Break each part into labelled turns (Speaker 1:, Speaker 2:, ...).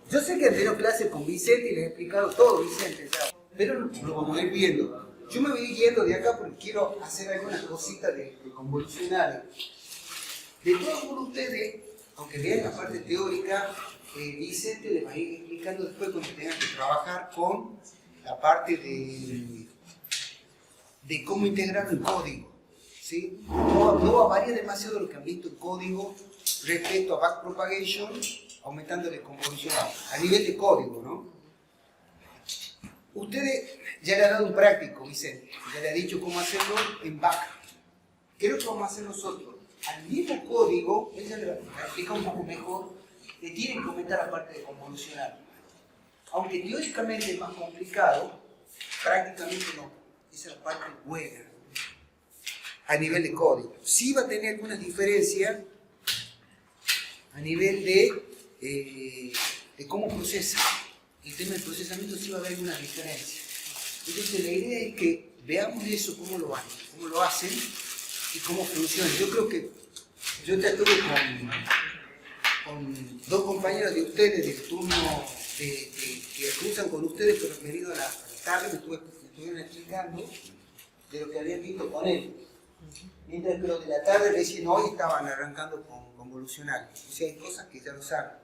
Speaker 1: Yo sé que han tenido clases con Vicente y les he explicado todo, Vicente, ya, pero lo vamos a ir viendo. Yo me voy yendo de acá porque quiero hacer algunas cositas de convolucionales. De todos modos, ustedes, aunque vean la parte teórica, Vicente les va a ir explicando después cuando tengan que trabajar con la parte de cómo integrar el código. ¿Sí? No va a variar demasiado lo que han visto en código respecto a backpropagation, aumentándole convolucional, a nivel de código, ¿no? Ustedes ya le han dado un práctico, Vicente, ya le ha dicho cómo hacerlo en back. ¿Qué es lo que vamos a hacer nosotros? Al mismo código, él ya le va a explicar un poco mejor, le tienen que aumentar la parte de convolucional. Aunque teóricamente es más complicado, prácticamente no. Esa es la parte buena a nivel de código. Sí va a tener algunas diferencias a nivel de cómo procesa. El tema del procesamiento sí va a haber algunas diferencias. Entonces la idea es que veamos eso, cómo lo hacen y cómo funciona. Yo creo que yo ya estuve con dos compañeros de ustedes del turno que cruzan con ustedes, pero han venido a la tarde, me estuvieron explicando de lo que habían visto con él. Mientras que los de la tarde recién hoy estaban arrancando con convolucional. O sea, hay cosas que ya lo saben.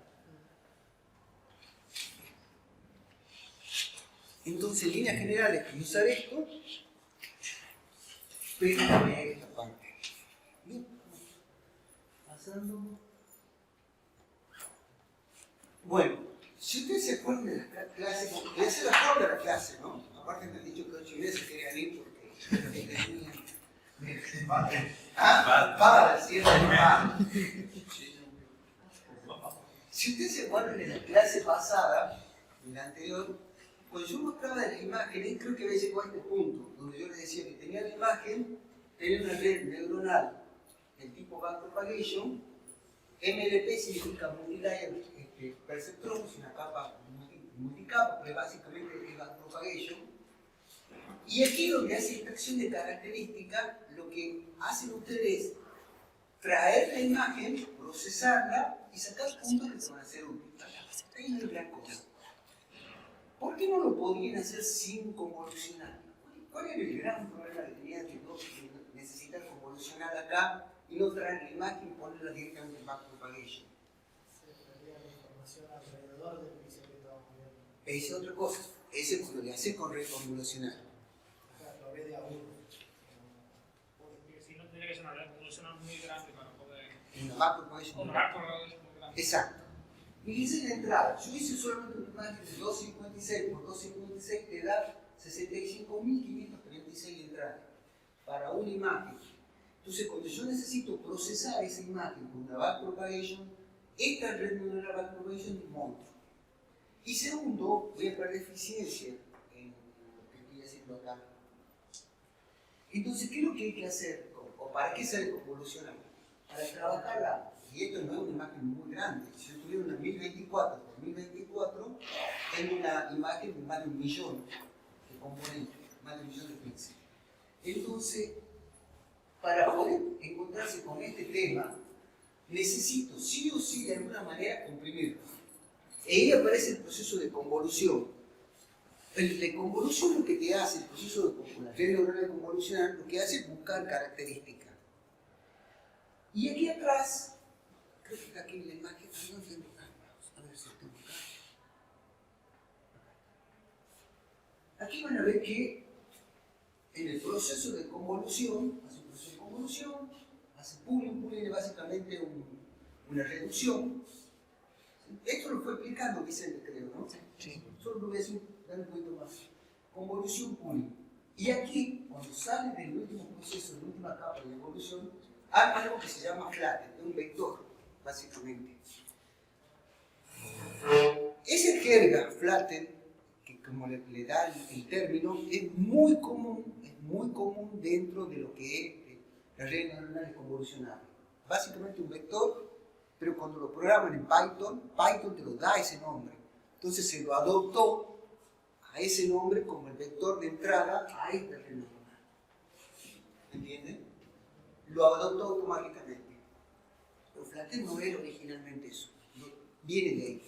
Speaker 1: Entonces, en líneas generales, usar esto, pero esta parte. Bien, pasando. Bueno, si ustedes se acuerdan de la clase, ya se la corta la clase, ¿no? Aparte me han dicho que 8 veces querían ir porque para, ¿cierto? Si ustedes se acuerdan de la clase pasada, en la anterior, cuando yo mostraba las imágenes, creo que había llegado a este punto, donde yo les decía que tenía la imagen, tenía una red neuronal del tipo backpropagation, MLP significa multilayer perceptron, es una capa multicapa, pero básicamente es backpropagation. Y aquí donde hace extracción de características, lo que hacen ustedes es traer la imagen, procesarla y sacar puntos que te van a ser útiles. Ahí no hay gran cosa. ¿Por qué no lo podrían hacer sin convolucionar? ¿Cuál era el gran problema que tenían que necesitar convolucionar acá y no traer la imagen y ponerla directamente en backpropagation?
Speaker 2: Se perdía la información alrededor de lo que se estaba moviendo.
Speaker 1: Esa es otra cosa. Ese es cuando le hace con reconvolucionar.
Speaker 2: Lo ve de a uno.
Speaker 3: Porque si no tendría que ser una red convolucional muy grande para poder.
Speaker 1: Una backpropagation.
Speaker 3: Una backpropagation muy grande.
Speaker 1: Exacto. Y hice la entrada. Yo hice solamente una imagen de 256 por 256 te da 65.536 entradas para una imagen. Entonces, cuando yo necesito procesar esa imagen con una backpropagation, esta red neuronal backpropagation es un monstruo. Y segundo, voy a perder eficiencia en lo que estoy haciendo acá. Entonces, ¿qué es lo que hay que hacer? ¿O para qué sale convolucional? Para trabajarla. Y esto no es una imagen muy grande. Si yo tuviera una 1024 por 1024, tengo una imagen de más de 1 millón de componentes, más de 1 millón de píxeles. Entonces, para poder encontrarse con este tema, necesito sí o sí de alguna manera comprimirlo. Y ahí aparece el proceso de convolución. El de convolución lo que te hace, el proceso de la red neuronal convolucional, lo que hace es buscar características. Y aquí atrás, creo que está aquí en la imagen, no entiendo nada. A ver si estoy buscando. Aquí van a ver que en el proceso de convolución, hace pooling es básicamente una reducción. Esto lo fue explicando Vicente, creo, ¿no? Sí. Solo lo voy a decir, dar un poquito más. Convolución pooling. Y aquí, cuando sale del último proceso, de la última capa de evolución, hay algo que se llama flatten, es un vector, básicamente. Ese jerga, flatten, que como le da el término, es muy común dentro de lo que es las redes neuronales convolucionables. Básicamente un vector, pero cuando lo programan en Python te lo da ese nombre. Entonces se lo adoptó a ese nombre como el vector de entrada a esta red neuronal. ¿Entienden? Lo adoptó automáticamente. Pero Flatten no era originalmente eso. Viene de ahí.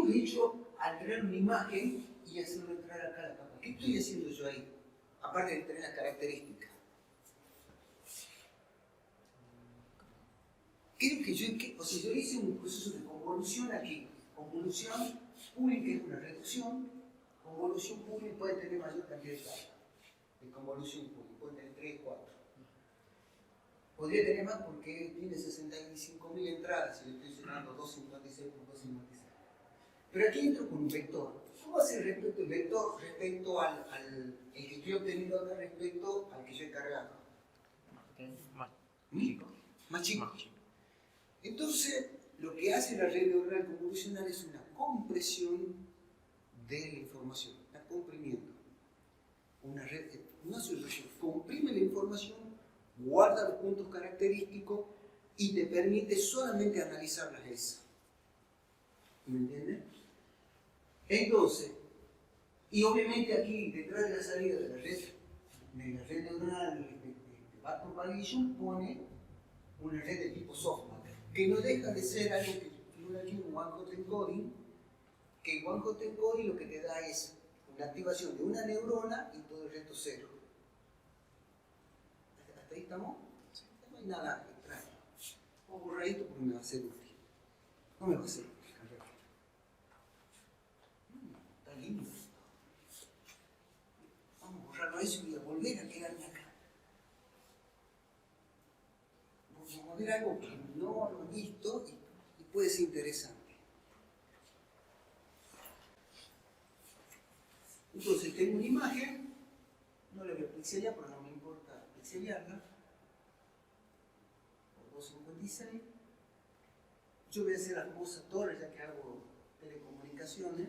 Speaker 1: hemos hecho al tener una imagen y hacerlo entrar acá a la capa? ¿Qué estoy haciendo yo ahí? Aparte de tener las características. Creo que yo hice un proceso de convolución aquí. Convolución pública es una reducción. Convolución pública puede tener mayor cantidad de capas. De convolución pública puede tener 3, 4. Podría tener más porque tiene 65.000 entradas y le estoy llenando 256 por 256. Pero aquí entro con un vector. ¿Cómo hace respecto el vector respecto al el que estoy obteniendo acá respecto al que yo he cargado? Más chico. Entonces, lo que hace la red neuronal convolucional es una compresión de la información. Está comprimiendo. Una red, no se comprime la información, guarda los puntos característicos y te permite solamente analizarlas esas. ¿Me entiendes? Entonces, y obviamente aquí, detrás de la salida de la red neuronal de backpropagation pone una red de tipo softmax, que no deja de ser algo que figura aquí un one-hot encoding, que el one-hot encoding lo que te da es una activación de una neurona y todo el resto cero. ¿Hasta ahí estamos? No hay nada extraño. Voy a borrar esto porque me va a ser útil. No me va a ser útil. Está lindo. Vamos a borrarlo eso y voy a volver a quedarme acá. Vamos a ver algo que no lo he visto y puede ser interesante. Entonces tengo una imagen, no la voy a pixelar porque no me importa pixelarla, por 256. Yo voy a hacer las famosas torres ya que hago telecomunicaciones,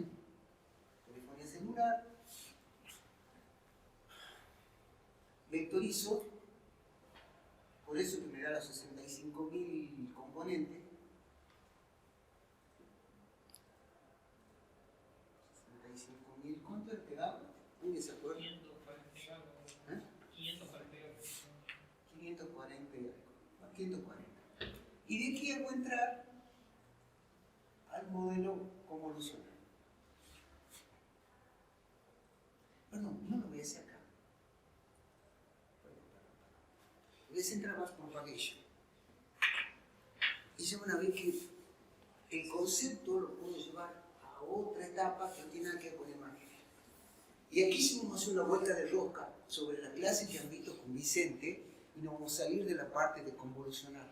Speaker 1: telefonía celular. Vectorizo, por eso que me da los 65.000 componentes. 65.000, ¿cuánto es que daba? ¿Alguien se acuerda? 540 y algo. 540. Y de aquí hago entrar al modelo convolucional. Perdón, no lo voy a hacer acá. Voy a hacer entrar backpropagation. Y ya van a ver que el concepto lo puedo llevar a otra etapa que no tiene nada que ver con imágenes. Y aquí sí vamos a hacer una vuelta de rosca sobre la clase que han visto con Vicente y nos vamos a salir de la parte de convolucionar.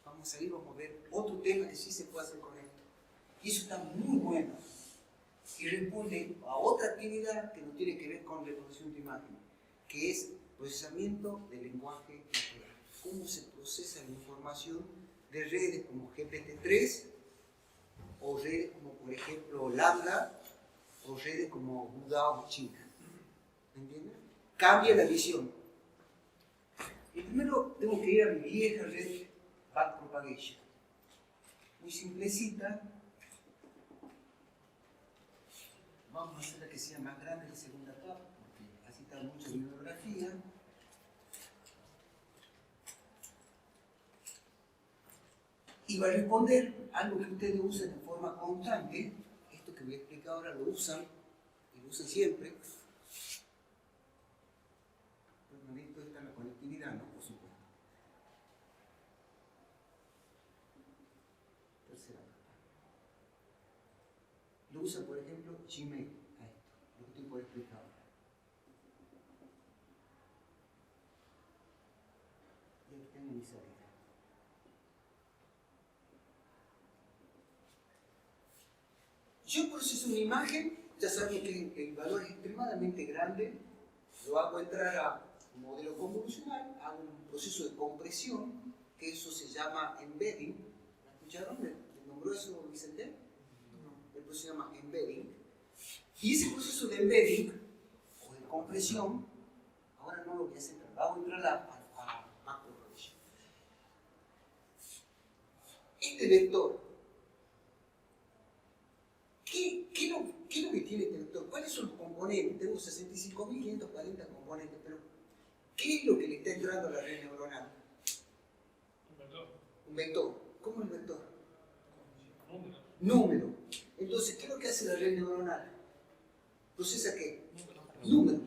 Speaker 1: Vamos a ver otro tema que sí se puede hacer con esto. Y eso está muy bueno. Y responde a otra actividad que no tiene que ver con reconocimiento de imagen, que es procesamiento del lenguaje natural. Cómo se procesa la información de redes como GPT-3 o redes como por ejemplo Lambda o redes como Buda o China. ¿Me entiendes? Cambia la visión. Y primero tengo que ir a mi vieja red backpropagation. Muy simplecita. Vamos a hacer la que sea más grande la segunda capa, porque así está mucha bibliografía. Y va a responder algo que ustedes usan de forma constante. Esto que voy a explicar ahora lo usan, y lo usan siempre. Esto está en la conectividad, ¿no? Por supuesto. Tercera capa. Lo usa, por ejemplo, Gmail. A esto, lo que estoy por explicar ahora. Y aquí tengo mi salida. Yo proceso una imagen, ya saben que el valor es extremadamente grande, lo hago entrar a un modelo convolucional, hago un proceso de compresión, que eso se llama embedding. ¿La escucharon? ¿Le nombró eso Vicente? No. El proceso se llama embedding. Y ese proceso de embedding, o de compresión, ahora no lo voy a hacer, lo hago entrar a backpropagation. Este vector, ¿qué es lo que tiene este vector? ¿Cuáles son los componentes? Tengo 65.540 componentes, pero ¿qué es lo que le está entrando a la red neuronal?
Speaker 3: Un vector.
Speaker 1: Un vector. ¿Cómo es el vector?
Speaker 3: Número.
Speaker 1: Número. Entonces, ¿qué es lo que hace la red neuronal? ¿Procesa qué? Números.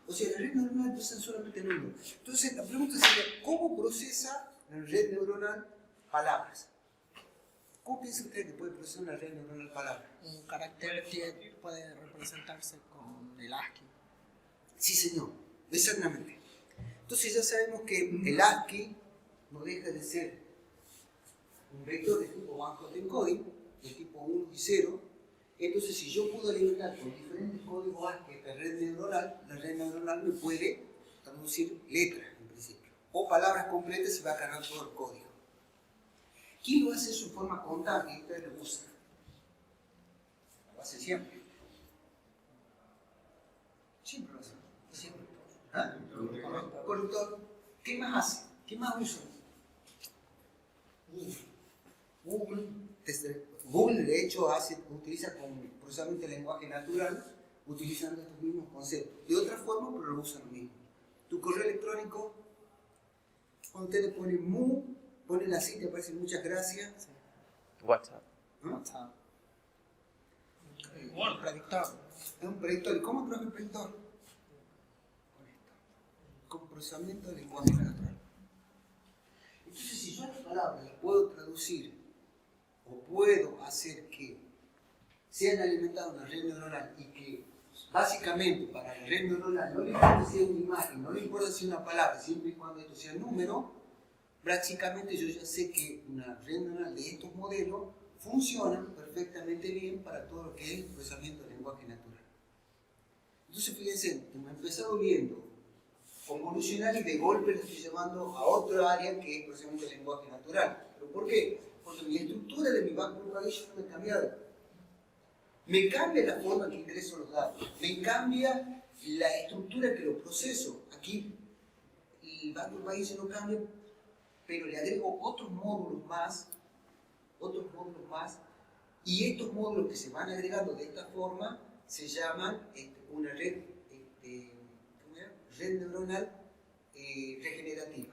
Speaker 1: O sea, la red neuronal procesa solamente números. Entonces, la pregunta sería, ¿cómo procesa la red neuronal palabras? ¿Cómo piensa usted que puede procesar una red neuronal palabras?
Speaker 2: Un carácter que puede representarse con el ASCII.
Speaker 1: Sí, señor, exactamente. Entonces ya sabemos que el ASCII no deja de ser un vector de tipo one-hot encoding, de tipo 1 y 0. Entonces, si yo puedo alimentar con diferentes códigos ASCII esta red neuronal, la red neuronal me puede traducir letras, en principio, o palabras completas y va a cargar todo el código. ¿Quién lo hace en forma contable y ustedes lo usan? Lo hace siempre. Siempre lo hacen. Siempre. ¿Ah? Corrector. ¿Qué más hace? ¿Qué más usa? Google, de hecho, utiliza como procesamiento de lenguaje natural, utilizando estos mismos conceptos. De otra forma, pero lo usan lo mismo. Tu correo electrónico, cuando usted le pone mu, pone la cita y aparece muchas gracias.
Speaker 4: WhatsApp.
Speaker 1: ¿No?
Speaker 2: WhatsApp.
Speaker 3: Word.
Speaker 2: Predictor.
Speaker 1: Es un predictor. ¿Y cómo trabaja el predictor? Con procesamiento de lenguaje natural. Entonces, si yo las palabras las puedo traducir o puedo hacer que sean alimentadas una red neuronal y que básicamente para la red neuronal no le importa si es una imagen, no le importa si es una palabra, siempre y cuando esto sea número, prácticamente yo ya sé que una red neuronal de estos modelos funciona perfectamente bien para todo lo que es el procesamiento del lenguaje natural. Entonces fíjense, hemos empezado viendo convolucional y de golpe lo estoy llevando a otra área que es procesamiento del lenguaje natural. ¿Pero por qué? Porque mi estructura de mi background propagation no me ha cambiado. Me cambia la forma en que ingreso los datos, me cambia la estructura que lo proceso. Aquí el background propagation no cambia, pero le agrego otros módulos más, y estos módulos que se van agregando de esta forma se llaman una red neuronal regenerativa.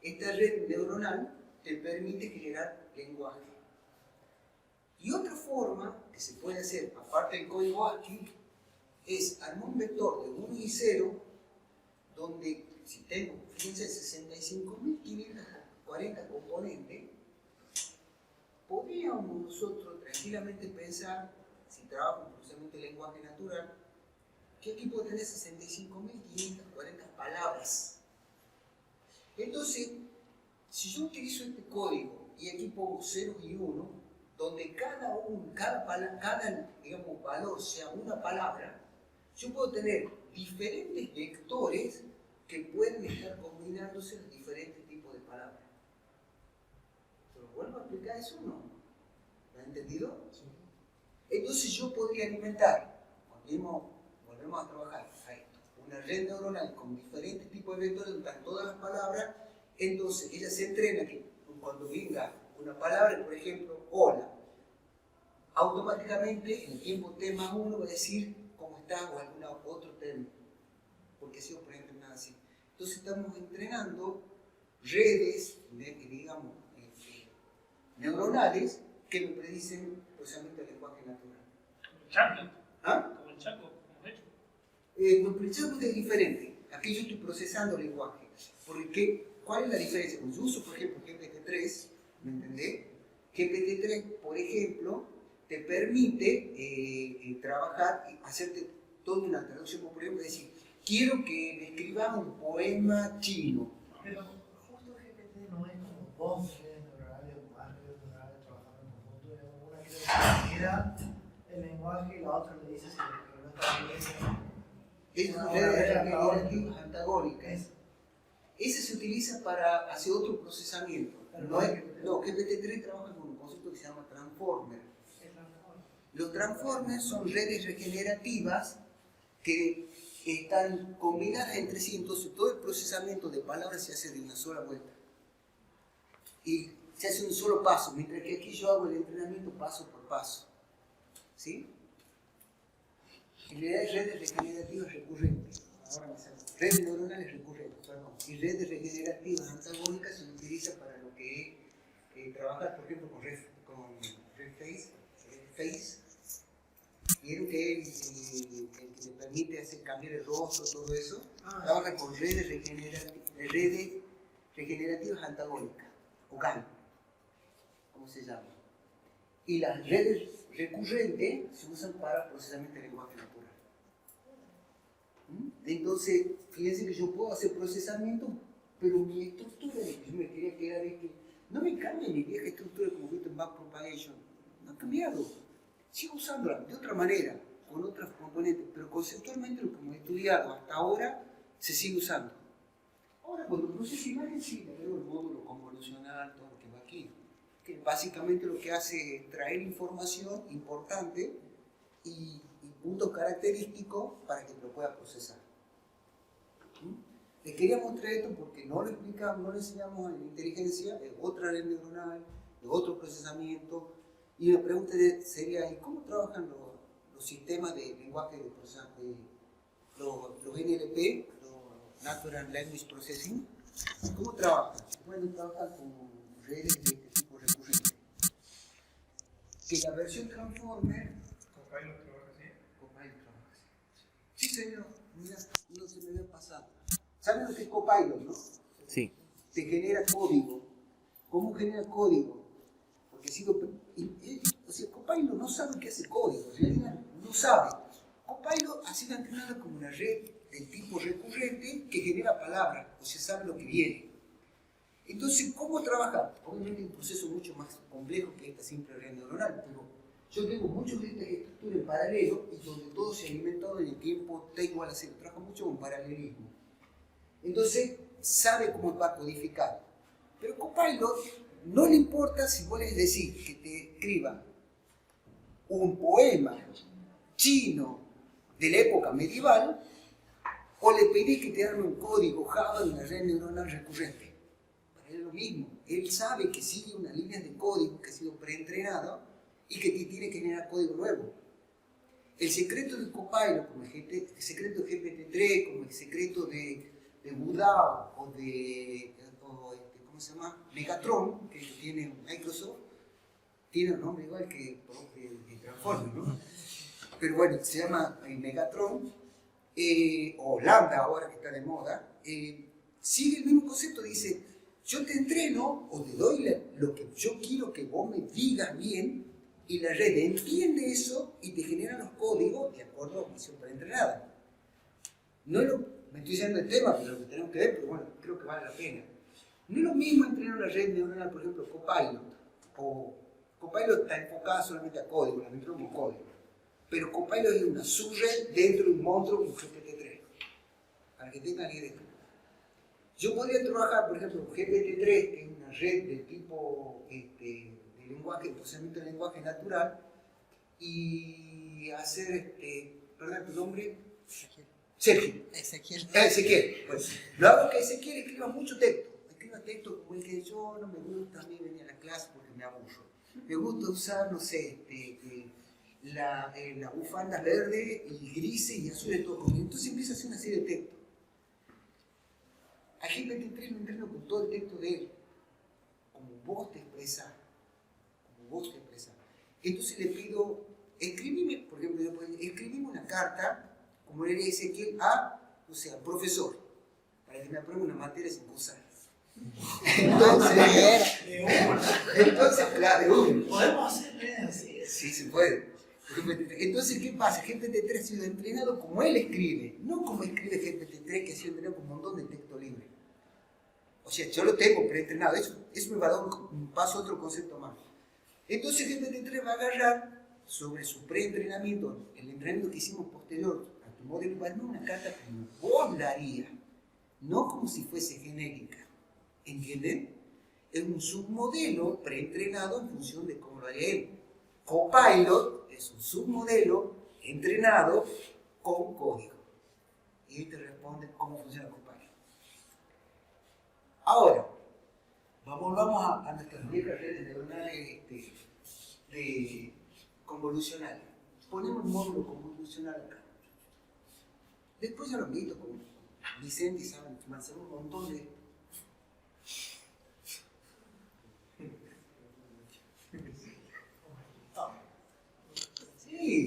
Speaker 1: Esta red neuronal te permite generar lenguaje. Y otra forma que se puede hacer, aparte del código ASCII, es armar un vector de 1 y 0, donde si tengo, fíjense, 65.540 componentes, podríamos nosotros tranquilamente pensar, si trabajo en procesamiento de lenguaje natural, que aquí puedo tener 65.540 palabras. Entonces, si yo utilizo este código y aquí pongo 0 y 1, donde cada digamos, valor sea una palabra, yo puedo tener diferentes vectores que pueden estar combinándose en diferentes tipos de palabras. ¿Pero vuelvo a explicar eso o no? ¿Lo han entendido? Sí. Entonces yo podría alimentar, volvemos a trabajar a esto, una red neuronal con diferentes tipos de vectores donde están todas las palabras. Entonces ella se entrena que cuando venga una palabra, por ejemplo, hola, automáticamente en el tiempo T más 1 va a decir cómo está o algún otro término, porque ha sido preentrenada así. Entonces estamos entrenando redes, digamos, neuronales que me predicen procesamiento del lenguaje natural.
Speaker 3: Como el Chaco.
Speaker 1: ¿Ah?
Speaker 3: Como el Chaco, como hecho.
Speaker 1: El Chaco es diferente. Aquí yo estoy procesando lenguaje. Porque, ¿cuál es la diferencia? Cuando yo uso, por ejemplo, GPT-3, ¿me entendés? GPT-3, por ejemplo, te permite trabajar y hacerte toda una traducción, por ejemplo, decir, quiero que me escribas un poema chino.
Speaker 2: Pero justo GPT no es como dos redes neurales o más redes neurales trabajando en conjunto. Una que le genera el lenguaje y la otra le dice si no está bien.
Speaker 1: Es una red generativas antagónicas. Ese se utiliza para hacer otro procesamiento. No, GPT-3 trabaja con un concepto que se llama transformer. Los transformers son redes regenerativas que están combinadas entre sí, entonces todo el procesamiento de palabras se hace de una sola vuelta. Y se hace un solo paso, mientras que aquí yo hago el entrenamiento paso por paso. ¿Sí? En realidad hay redes regenerativas recurrentes. Ahora me sale. Redes neuronales recurrentes, perdón. Y redes regenerativas antagónicas se utilizan para lo que es trabajar, por ejemplo, con RedFace. Face. Vieron que es el que le permite hacer cambiar el rostro, todo eso. Trabaja con redes regenerativas antagónicas, o GAN, como se llama. Y las redes recurrentes se usan para procesamiento de lenguaje natural. Entonces, fíjense que yo puedo hacer procesamiento, pero mi estructura de que yo me quería quedar es que no me cambia mi vieja estructura como visto en Backpropagation. No ha cambiado. Sigo usándola de otra manera, con otros componentes, pero conceptualmente lo que hemos estudiado hasta ahora se sigue usando. Ahora, cuando proceso imagen, sí, le veo el módulo convolucional, todo lo que va aquí. Que básicamente lo que hace es traer información importante y puntos característicos para que lo pueda procesar. Les quería mostrar esto porque no lo explicamos, no lo enseñamos en inteligencia, es otra red neuronal, es otro procesamiento. Y la pregunta sería, ¿y cómo trabajan los sistemas de lenguaje de procesamiento, los NLP, los Natural Language Processing? ¿Cómo trabajan? Bueno, trabajan con redes de este tipo recurrente. Que la versión Transformer...
Speaker 3: Copilot trabaja así.
Speaker 1: Copilot trabaja así. Sí, señor. Mira, no se me había pasado. ¿Saben lo que es Copilot, no?
Speaker 4: Sí.
Speaker 1: Te genera código. ¿Cómo genera código? Porque si lo... O sea, Copilot no sabe qué hace código, en realidad no sabe. Copilot ha sido entrenado como una red del tipo recurrente que genera palabras, o sea, sabe lo que viene. Entonces, ¿cómo trabaja? Obviamente es un proceso mucho más complejo que esta simple red neuronal, pero yo tengo muchas de estas estructuras en paralelo y donde todo se ha alimentado en el tiempo T igual a 0. Trabaja mucho con paralelismo. Entonces, sabe cómo va a codificar. Pero Copilot no le importa si vos le decís que te escriba un poema chino de la época medieval o le pedís que te haga un código Java de una red neuronal recurrente. Para él es lo mismo. Él sabe que sigue unas líneas de código que ha sido preentrenado y que te tiene que generar código nuevo. El secreto de Copilot, como el secreto de GPT-3, como el secreto de Budao o de ¿cómo se llama? Megatron, que tiene Microsoft, tiene un nombre igual que Transformers, ¿no? Pero bueno, se llama Megatron, o Lambda ahora que está de moda, sigue el mismo concepto, dice, yo te entreno o te doy lo que yo quiero que vos me digas bien, y la red entiende eso y te genera los códigos de acuerdo a la función preentrenada. No es me estoy diciendo el tema, pero lo que tenemos que ver, pero bueno, creo que vale la pena. No es lo mismo entrenar una red neuronal, por ejemplo, Copilot, o Copilot está enfocada solamente a código, la entrenó como código, pero Copilot es una subred dentro de un monstruo como GPT-3, para que tengan idea. Yo podría trabajar, por ejemplo, con GPT-3, que es una red del tipo de lenguaje, de procesamiento de lenguaje natural, y hacer, perdón, tu nombre, Sergio. Ezequiel. Pues, lo hago que Ezequiel escriba mucho texto. Escriba texto como el que yo no me gusta a mí venir a la clase porque me aburro. Me gusta usar, no sé, las bufandas verdes y grises y azules todo. Entonces empieza a hacer una serie de textos. A GPT-3 lo entreno con todo el texto de él. Como vos te expresás. Entonces le pido, escribime, por ejemplo, escribime una carta, como le dice Ezequiel, o sea, profesor, para que me apruebe una materia sin cursar. Entonces, claro,
Speaker 2: ¿Podemos hacer así?
Speaker 1: sí, se puede. Entonces, ¿qué pasa? GPT-3 ha sido entrenado como él escribe, no como escribe GPT-3, que ha sido entrenado con un montón de texto libre. O sea, yo lo tengo preentrenado, eso me va a dar un paso a otro concepto más. Entonces, GPT-3 va a agarrar sobre su preentrenamiento, el entrenamiento que hicimos posterior a tu modelo, va a dar una carta como vos la harías, no como si fuese genérica. ¿Entienden? Es un submodelo preentrenado en función de cómo lo haría él. Copilot es un submodelo entrenado con código. Y él te responde cómo funciona Copilot. Ahora, volvamos a nuestras viejas redes neuronales convolucionales. Ponemos un módulo convolucional acá. Después ya lo han visto con Vicente y saben que hacer un montón de...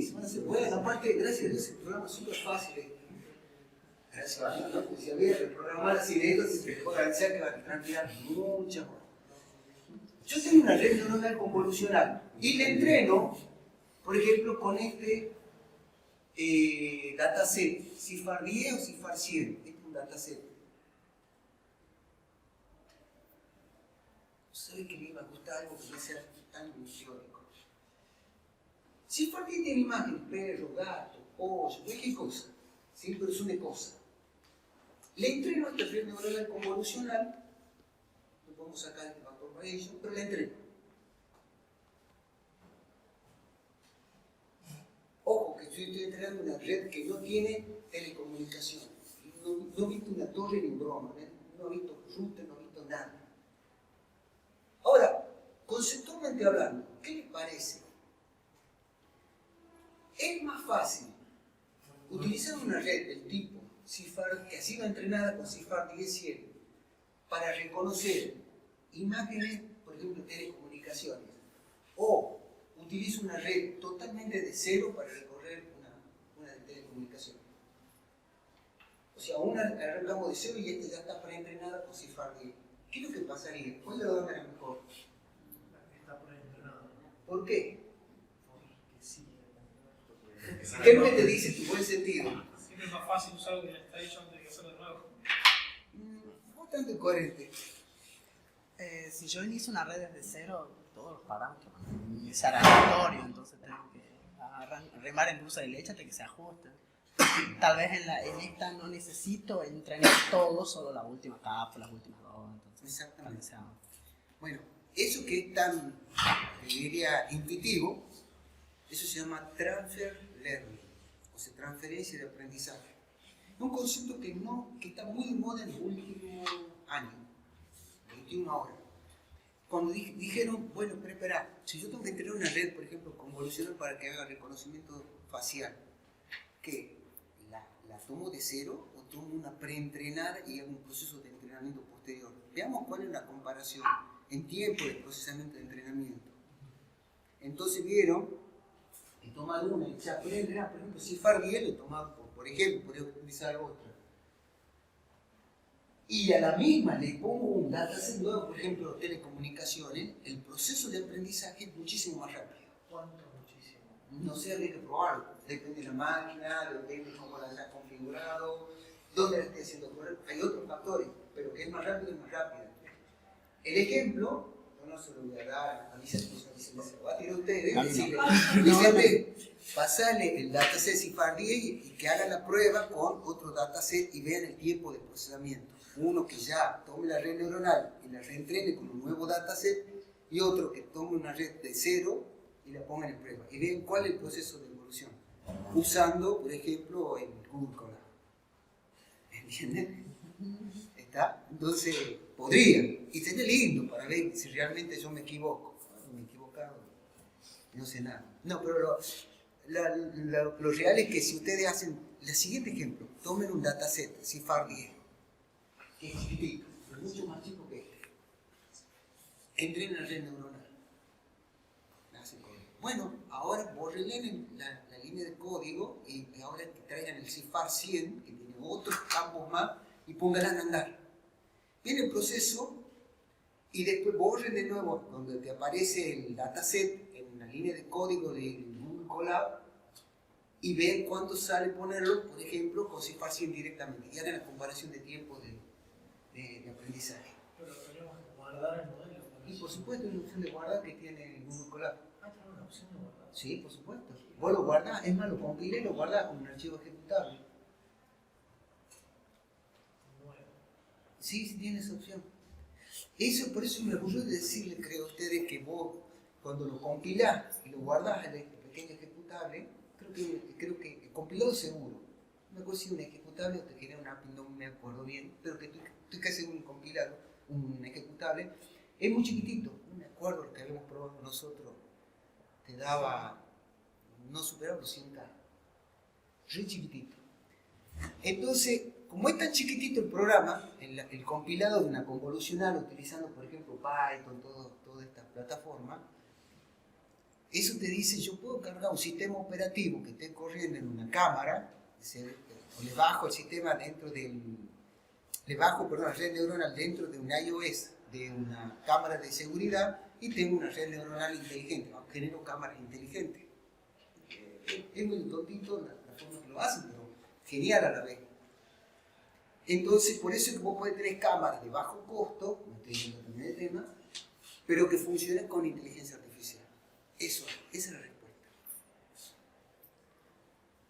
Speaker 1: Sí, van a ser buenas. Aparte, gracias a Dios, el programa es súper fácil. Gracias a Dios, ¿no? Pues si había que programar así de esto, se puede garantizar que va a transpirar muchas horas. Yo tengo una red neuronal convolucional y la entreno, por ejemplo, con este dataset, CIFAR 10 o CIFAR 100. Este es un dataset. ¿Sabe que me iba a gustar algo que no sea tan teórico? CIFAR 10 tiene imágenes, perro, gato, pollo, cualquier cosa. ¿Sí? Pero son de cosas. Le entreno a esta red neuronal convolucional. No podemos sacar este factor para ello, pero la entreno. Ojo, que estoy entrenando una red que no tiene telecomunicación. No he visto una torre ni broma, ¿eh? No he visto router, no he visto nada. Ahora, conceptualmente hablando, ¿qué les parece? Es más fácil utilizar una red del tipo CIFAR, que ha sido entrenada con CIFAR 10-100, para reconocer imágenes, por ejemplo, de telecomunicaciones, o utilizo una red totalmente de cero para recorrer una de telecomunicaciones. O sea, una arrancamos de cero y esta ya está preentrenada con CIFAR 10. ¿Qué es lo que pasaría? ¿Cuál de las dos era mejor?
Speaker 2: Está preentrenada.
Speaker 1: ¿Por qué?
Speaker 2: Porque sí.
Speaker 1: ¿Qué me te dice tu buen sentido?
Speaker 3: Siempre es más fácil usar lo que ya está hecho antes de hacerlo de nuevo.
Speaker 1: Bastante incoherente.
Speaker 4: Si yo inicio una red desde cero, todos los parámetros van a ser aleatorios, entonces tengo que remar en dulce de leche hasta que se ajuste. Tal vez en esta no necesito entrenar todo, solo la última capa, las últimas dos. Entonces,
Speaker 1: Exactamente. Bueno, eso que es tan, diría, intuitivo, eso se llama transfer learning, o sea, transferencia de aprendizaje. Es un concepto que está muy de moda en los últimos años, 21 ahora. Cuando dijeron, bueno, pero espera, si yo tengo que entrenar una red, por ejemplo, convolucional para que haga reconocimiento facial, ¿qué? ¿La tomo de cero o tomo una preentrenada y hago un proceso de entrenamiento posterior? Veamos cuál es la comparación en tiempo de procesamiento de entrenamiento. Entonces vieron que tomar una y ya preentrenar, por ejemplo, CIFAR 10 lo tomaba, por ejemplo, podría utilizar otra. Y a la misma le pongo un dataset nuevo, por ejemplo, telecomunicaciones, el proceso de aprendizaje es muchísimo más rápido.
Speaker 2: ¿Cuánto? Muchísimo.
Speaker 1: No sé, habría que probarlo. Depende de la máquina, depende de cómo la hayas configurado, dónde la esté haciendo correr. Hay otros factores, pero que es más rápido y más rápido. El ejemplo, yo no se lo voy a dar a Vicente, se lo va a tirar a ustedes, decirle, Vicente, pasale el dataset CIFAR 10 y que haga la prueba con otro dataset y vean el tiempo de procesamiento. Uno que ya tome la red neuronal y la reentrene con un nuevo dataset y otro que tome una red de cero y la pongan en prueba y vean cuál es el proceso de evolución usando, por ejemplo, el Google Colab. ¿Entienden? ¿Está? Entonces, podría, y sería lindo para ver si realmente yo me equivoco. Me he equivocado, no sé nada. No, pero lo real es que si ustedes hacen el siguiente ejemplo, tomen un dataset, CIFAR 10, que es chiquitito, pero mucho más chico que este. Entrenen la red neuronal. Bueno, ahora borren la línea de código y ahora que traigan el CIFAR 100, que tiene otros campos más, y pónganla a andar. Viene el proceso y después borren de nuevo donde te aparece el dataset en la línea de código de Google Colab y ven cuánto sale ponerlo, por ejemplo, con CIFAR 100 directamente. Y hagan la comparación de tiempo de aprendizaje.
Speaker 2: Pero tenemos que guardar el modelo.
Speaker 1: Y por supuesto hay una opción de guardar que tiene Google Colab.
Speaker 2: Ah, tiene una opción de guardar.
Speaker 1: Sí, por supuesto. Vos lo guardás, es más, lo compilé y lo guardás como un archivo ejecutable.
Speaker 2: Nuevo.
Speaker 1: Sí, sí tiene esa opción. Eso, por eso me ocurrió decirle, creo a ustedes, que vos, cuando lo compilás y lo guardás en este pequeño ejecutable, creo que compilado seguro. No me acuerdo si un ejecutable o te genera un API, no me acuerdo bien, pero que estoy casi seguro un compilado, un ejecutable, es muy chiquitito. No me acuerdo lo que habíamos probado nosotros. Te daba, no superaba los 100K, re chiquitito. Entonces, como es tan chiquitito el programa, el compilado de una convolucional, utilizando por ejemplo Python, toda esta plataforma, Eso te dice, yo puedo cargar un sistema operativo que esté corriendo en una cámara, o le bajo el sistema dentro del... Le bajo, perdón, la red neuronal dentro de un iOS, de una cámara de seguridad, y tengo una red neuronal inteligente, genero cámaras inteligentes. Es muy tontito la forma que lo hacen, pero genial a la vez. Entonces, por eso es que vos podés tener cámaras de bajo costo, no estoy yendo también el tema, pero que funcionen con inteligencia artificial. Esa es la respuesta.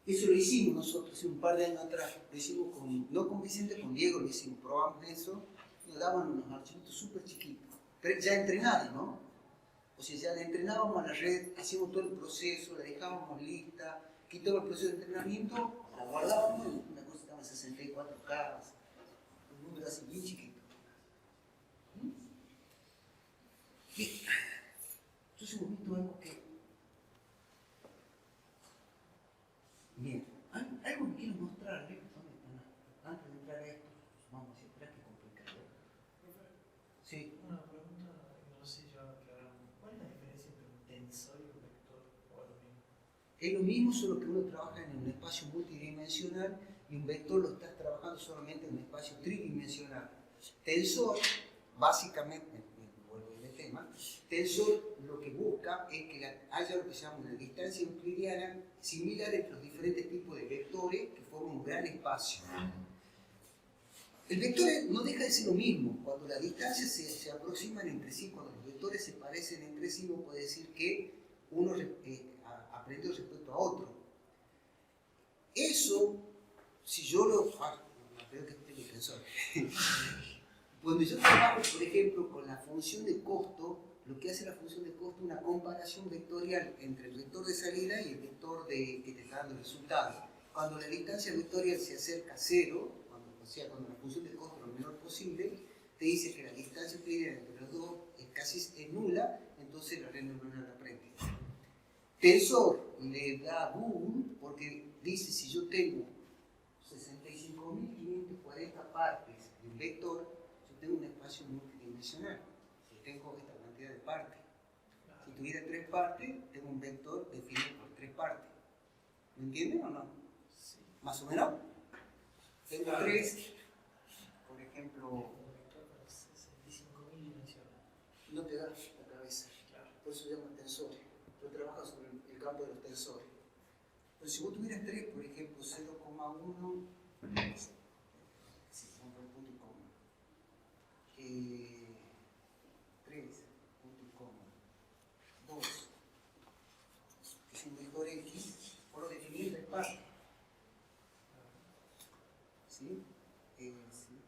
Speaker 1: Eso lo hicimos nosotros hace un par de años atrás. Lo hicimos no con Vicente, con Diego lo hicimos, probamos eso. Nos daban unos archivitos súper chiquitos, pero ya entrenados, ¿no? O sea, ya le entrenábamos a la red, hacíamos todo el proceso, la dejábamos lista, quitábamos el proceso de entrenamiento, la guardábamos y una cosa estaba en 64K, un número así bien chiquito. Bien. Entonces hemos visto algo que... Bien, algo que quiero mostrarles, antes de entrar a esto, vamos a decir, espera que complicado. Sí.
Speaker 2: Una pregunta, no sé si yo aclaro. ¿Cuál es la diferencia entre un tensor y un vector? ¿O es lo mismo?
Speaker 1: Es lo mismo, solo que uno trabaja en un espacio multidimensional y un vector lo estás trabajando solamente en un espacio tridimensional. Tensor, básicamente, vuelvo al tema, tensor lo que busca es que haya lo que se llama una distancia euclidiana similar entre los diferentes tipos de vectores que forman un gran espacio. El vector no deja de ser lo mismo. Cuando las distancias se aproximan entre sí, cuando los vectores se parecen entre sí, uno puede decir que uno aprendió respecto a otro. Eso, si yo lo... creo que este es mi tensor. Cuando yo trabajo, por ejemplo, con la función de costo, lo que hace la función de costo es una comparación vectorial entre el vector de salida y el vector que te está dando el resultado. Cuando la distancia vectorial se acerca a cero, cuando la función de costo es lo menor posible, te dice que la distancia euclidiana entre los dos es nula, entonces la red neuronal aprende. Tensor le da boom porque dice si yo tengo 65.540 partes de un vector, yo tengo un espacio multidimensional. Si tengo esta cantidad de partes. Si tuviera 3 partes, tengo un vector definido por 3 partes. ¿Me entienden o no?
Speaker 2: Sí.
Speaker 1: ¿Más o menos? Tengo 3, por ejemplo,
Speaker 2: Un vector para 65.000 dimensiones.
Speaker 1: no te da la cabeza.
Speaker 2: Claro.
Speaker 1: Por eso se llama tensor. Yo trabajo sobre el campo de los tensores. Pero si vos tuvieras 3, por ejemplo, 0,1, sí, vamos a poner punto y coma. 3, punto y coma. 2, que es un vector X, por lo definir 3 partes. ¿Sí? Sí, acá sí.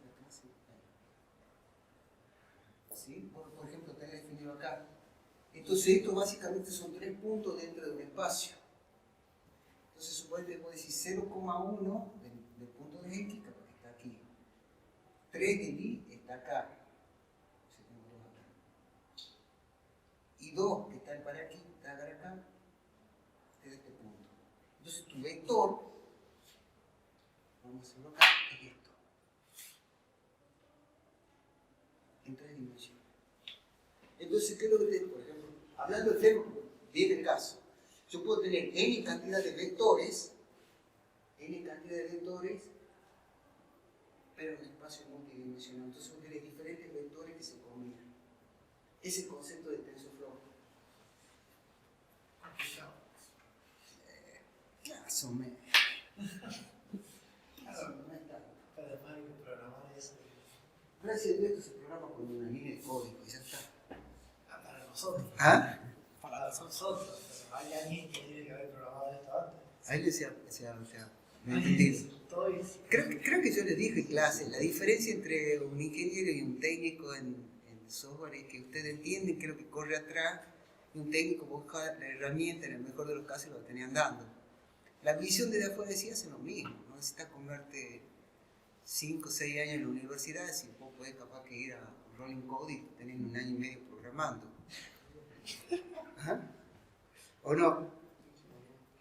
Speaker 1: ¿Sí? Por ejemplo, tenés definido acá. Entonces, esto básicamente son 3 puntos dentro de un espacio. Entonces, suponete que puedo decir 0,1 del punto de X, que está aquí. 3 de Y está acá. O sea, tengo 2 acá. Y 2 que está para aquí, está para acá, es de este punto. Entonces, tu vector, vamos a hacerlo acá, es esto. En 3 dimensiones. Entonces, ¿qué es lo que tengo? Por ejemplo, hablando del tema, viene el caso. Yo puedo tener n cantidad de vectores, pero en un espacio multidimensional. Entonces, vos tenés diferentes vectores que se combinan. Ese es el concepto de TensorFlow.
Speaker 2: Complicado.
Speaker 1: Más o menos. No es tanto.
Speaker 2: Pero además hay que programar eso.
Speaker 1: Gracias a Dios esto se programa con una línea de código y ya está.
Speaker 2: Para nosotros.
Speaker 1: ¿Ah?
Speaker 2: Para nosotros. Pero hay alguien que tiene que haber programado esto antes.
Speaker 1: Ahí me entendí. Creo que yo les dije en clase, la diferencia entre un ingeniero y un técnico en software es que ustedes entienden qué es lo que corre atrás y un técnico busca la herramienta, en el mejor de los casos lo tenían dando. La visión desde afuera decía hace lo mismo, no necesitas comerte 5 o 6 años en la universidad si vos podés capaz que ir a Rolling Code y tener 1 año y medio programando. ¿Ah? ¿O no?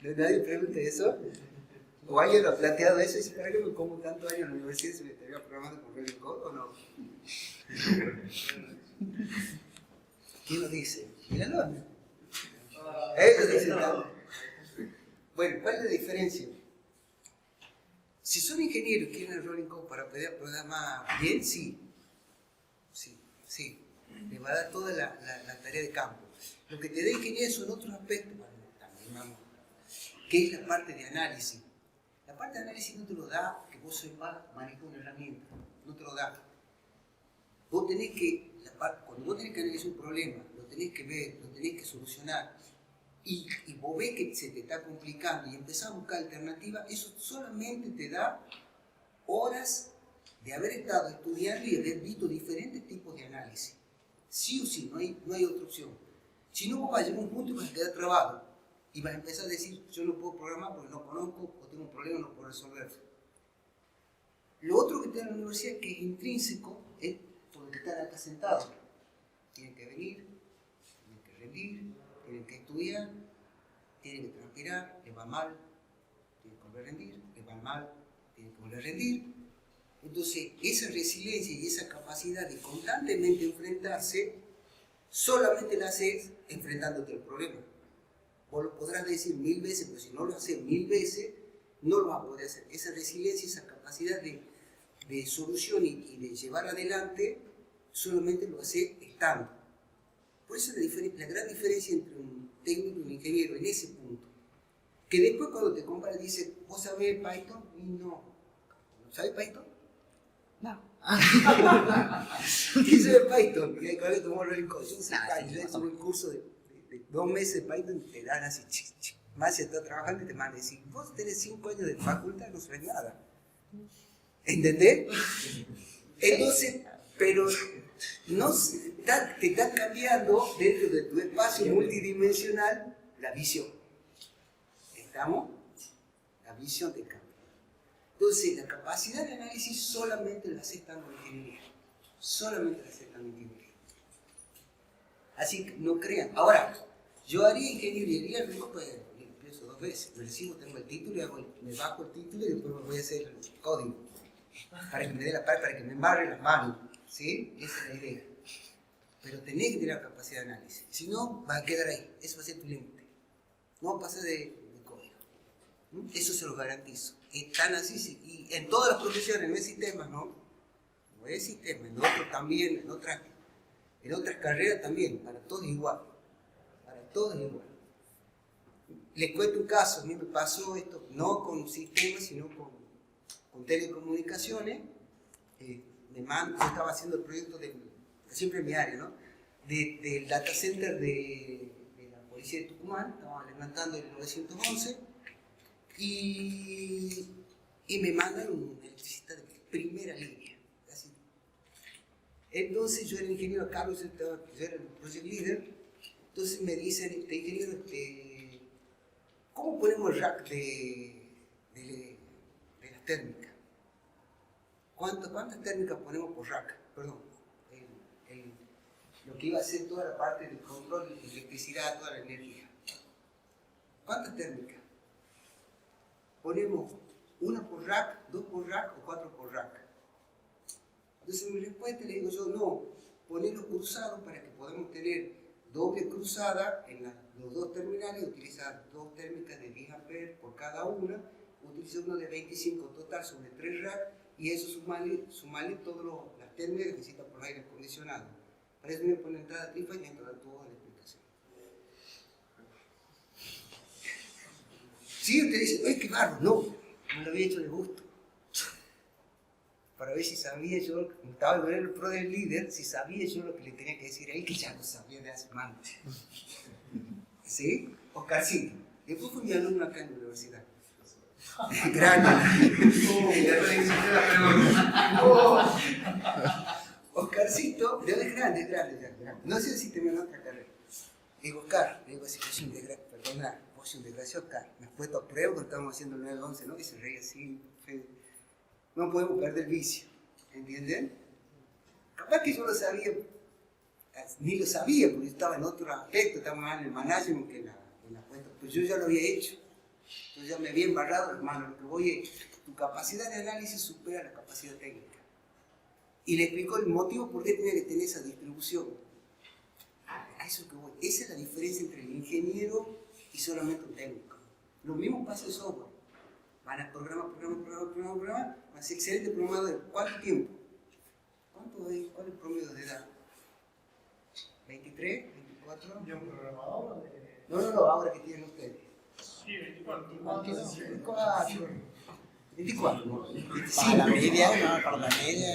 Speaker 1: ¿Nadie pregunta eso? ¿O alguien lo ha planteado eso y dice, ¿para qué me como tantos años en la universidad si me estaría programando con Rolling Code o no? ¿Quién lo dice? Míralo. Ellos dicen tanto. Bueno, ¿cuál es la diferencia? Si son ingenieros y quieren el Rolling Code para poder programar bien, sí. Les va a dar toda la tarea de campo. Lo que te da ingeniería son otros aspectos, también, vamos, que es la parte de análisis. La parte de análisis no te lo da que vos sepas manejar una herramienta, no te lo da. Vos tenés que, cuando vos tenés que analizar un problema, lo tenés que ver, lo tenés que solucionar, y vos ves que se te está complicando y empezás a buscar alternativas, eso solamente te da horas de haber estado estudiando y haber visto diferentes tipos de análisis. Sí o sí, no hay otra opción. Si no, vos vas a llegar a un punto y vas a quedar trabado y vas a empezar a decir, yo no puedo programar porque no conozco o tengo un problema y no puedo resolverlo. Lo otro que te da la universidad, que es intrínseco, es por lo que están acá sentados. Tienen que venir, tienen que rendir, tienen que estudiar, tienen que transpirar, les va mal, tienen que volver a rendir, les va mal, tienen que volver a rendir. Entonces, esa resiliencia y esa capacidad de constantemente enfrentarse, solamente la haces enfrentándote al problema. Vos lo podrás decir 1000 veces, pero si no lo haces 1000 veces, no lo vas a poder hacer. Esa resiliencia, esa capacidad de solución y de llevar adelante, solamente lo haces estando. Por eso la gran diferencia entre un técnico y un ingeniero en ese punto. Que después cuando te comparas dices, ¿vos sabés Python? Y no. ¿Sabés Python?
Speaker 4: No.
Speaker 1: ¿Qué sabe Python? Y cuando tomó el Rolling Code, yo tuve un curso de 2 meses de Python y te dan así, más si estás trabajando y te mandan a decir, vos tenés 5 años de facultad, no sabés nada. ¿Entendés? Entonces, pero no, te está cambiando dentro de tu espacio multidimensional la visión. ¿Estamos? La visión te cambia. Entonces, la capacidad de análisis solamente la hace estando en ingeniería. Solamente la hace estando en ingeniería. Así que no crean. Ahora, yo haría ingeniería, pues empiezo 2 veces. Me recibo, tengo el título y me bajo el título y después me voy a hacer el código. Para que me dé la parte, para que me embarre las manos. ¿Sí? Esa es la idea. Pero tenés que tener la capacidad de análisis. Si no, vas a quedar ahí. Eso va a ser tu límite. No va a pasar de código. Eso se los garantizo. Están así, y en todas las profesiones, no es sistemas, ¿no? No es sistema, en otros también, en otras carreras también, para todos es igual. Para todos es igual. Les cuento un caso, a mí me pasó esto, no con sistemas, sino con telecomunicaciones. Yo estaba haciendo el proyecto siempre en mi área, ¿no? Del data center de la policía de Tucumán, estábamos levantando el 911 y me mandan un electricista de primera línea. Así. Entonces yo era el ingeniero Carlos, yo era el project leader, entonces me dicen, ingeniero, ¿cómo ponemos el rack de las térmicas? ¿Cuántas térmicas ponemos por rack? Perdón. Lo que iba a ser toda la parte del control de electricidad, toda la energía. ¿Cuántas térmicas? Ponemos 1 por rack, 2 por rack o 4 por rack. Entonces mi respuesta le digo yo, no, ponerlos cruzados para que podamos tener doble cruzada en los 2 terminales, utilizar 2 térmicas de 10 amperes por cada una, utilizar uno de 25 total sobre 3 racks y eso sumarle todas las térmicas que necesitan por aire acondicionado. Para eso me ponen entrada tripa y dentro de toda la explicación. Sí, usted dice, ¡ay, qué barro! No lo había hecho de gusto. Para ver si sabía yo, estaba en el pro del líder, si sabía yo lo que le tenía que decir a él, que ya lo sabía de hace más. ¿Sí? Oscarcito. Después fue mi alumno acá en la universidad. Grande. Oscarcito, pero es grande. No sé si tenía otra carrera. Digo, Oscar, le digo así, vos sos un desgraciado, Oscar. Me has puesto a prueba cuando estábamos haciendo el 911, ¿no? Y se reía así. No podemos perder el vicio, ¿entienden? Capaz que yo lo sabía, ni lo sabía, porque yo estaba en otro aspecto, estaba más en el management que en la puesta. Pues yo ya lo había hecho. Entonces ya me había embarrado, hermano. Lo que voy es, tu capacidad de análisis supera la capacidad técnica. Y le explicó el motivo por qué tenía que tener esa distribución. A eso que voy. Esa es la diferencia entre el ingeniero y solamente un técnico. Lo mismo pasa en software. Van a programar, van a ser excelentes programadores. ¿Cuánto tiempo? ¿Cuál es el promedio de edad? ¿23? ¿24?
Speaker 2: ¿De un programador o de...?
Speaker 1: No, ahora que tienen ustedes.
Speaker 3: Sí, 24.
Speaker 1: 24, ¿no?
Speaker 4: Para la media, no, para la media.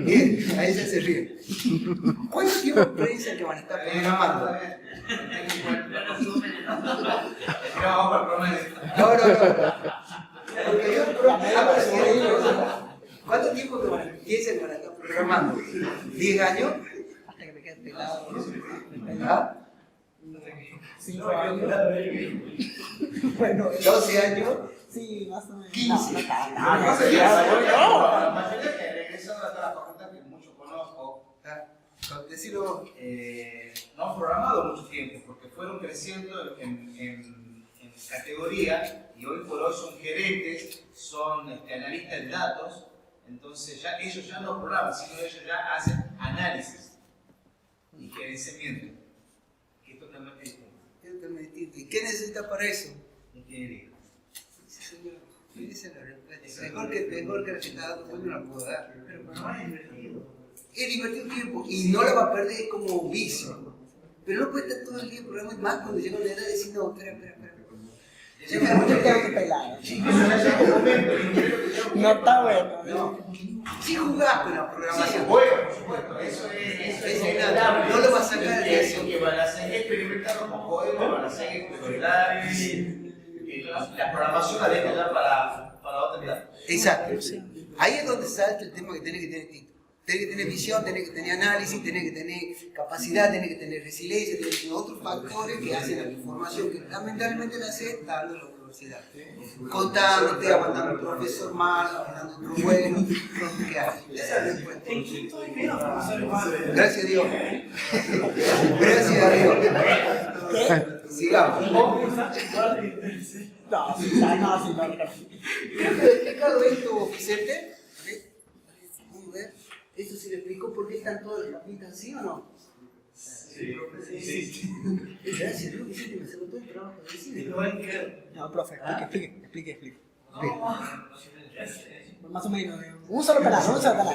Speaker 1: Bien, ahí se ríe. ¿Cuánto tiempo piensan que van a estar programando? No. Porque yo ¿cuánto tiempo piensan que van a estar programando? ¿10 años?
Speaker 4: Hasta que me quede pelado.
Speaker 1: ¿Ah?
Speaker 4: 5 años.
Speaker 1: Bueno, 12 años.
Speaker 4: Sí, más o menos.
Speaker 1: 15.
Speaker 4: No,
Speaker 5: La mayoría que regresan a la facultad que mucho conozco,
Speaker 1: Decirlo.
Speaker 5: no han programado mucho tiempo porque fueron creciendo en categoría y hoy por hoy son gerentes, son analistas de datos, entonces ya, ellos ya no programan, sino ellos ya hacen análisis y gerenciamiento, que es totalmente distinto.
Speaker 1: ¿Y qué necesita para eso?
Speaker 5: Ingeniería.
Speaker 1: Esa es la respuesta. Mejor que el que está dando cuenta no la puedo dar.
Speaker 2: Pero no es divertido.
Speaker 1: Es divertido tiempo y no la va a perder como vicio. Pero no puede estar todo el día programando más cuando llega una edad de decir, no, espera.
Speaker 4: Yo me quedo pelado. No está bueno.
Speaker 1: No. Si jugás con la programación,
Speaker 5: Bueno, por supuesto, eso es inevitable.
Speaker 1: no lo vas a sacar de eso.
Speaker 5: Que van a seguir experimentando con código, van a seguir experimentar la programación la dejan ya para otra edad.
Speaker 1: Exacto. Ahí es donde salta el tema que tenés que tener título. Tenés que tener visión, tenés que tener análisis, tenés que tener capacidad, tenés que tener resiliencia, tenés que tener otros factores que hacen a la información que lamentablemente la haces estando en la universidad. Contándote, aguantando un profesor malo, aguantando otro bueno, ¿qué haces? Esa es la respuesta.
Speaker 2: En quinto hay menos profesores malos.
Speaker 1: Gracias a Dios. Gracias a Dios. Sigamos.
Speaker 4: No, sí, no.
Speaker 1: Creo que he explicado esto, Vicente. Vamos a ver. ¿Esto sí le explicó por qué están todas las capitas así o no?
Speaker 5: Sí.
Speaker 1: Gracias, Dios, Vicente, me sacó todo el trabajo de decir.
Speaker 4: No, profe, explique. Más o menos, un solo canal.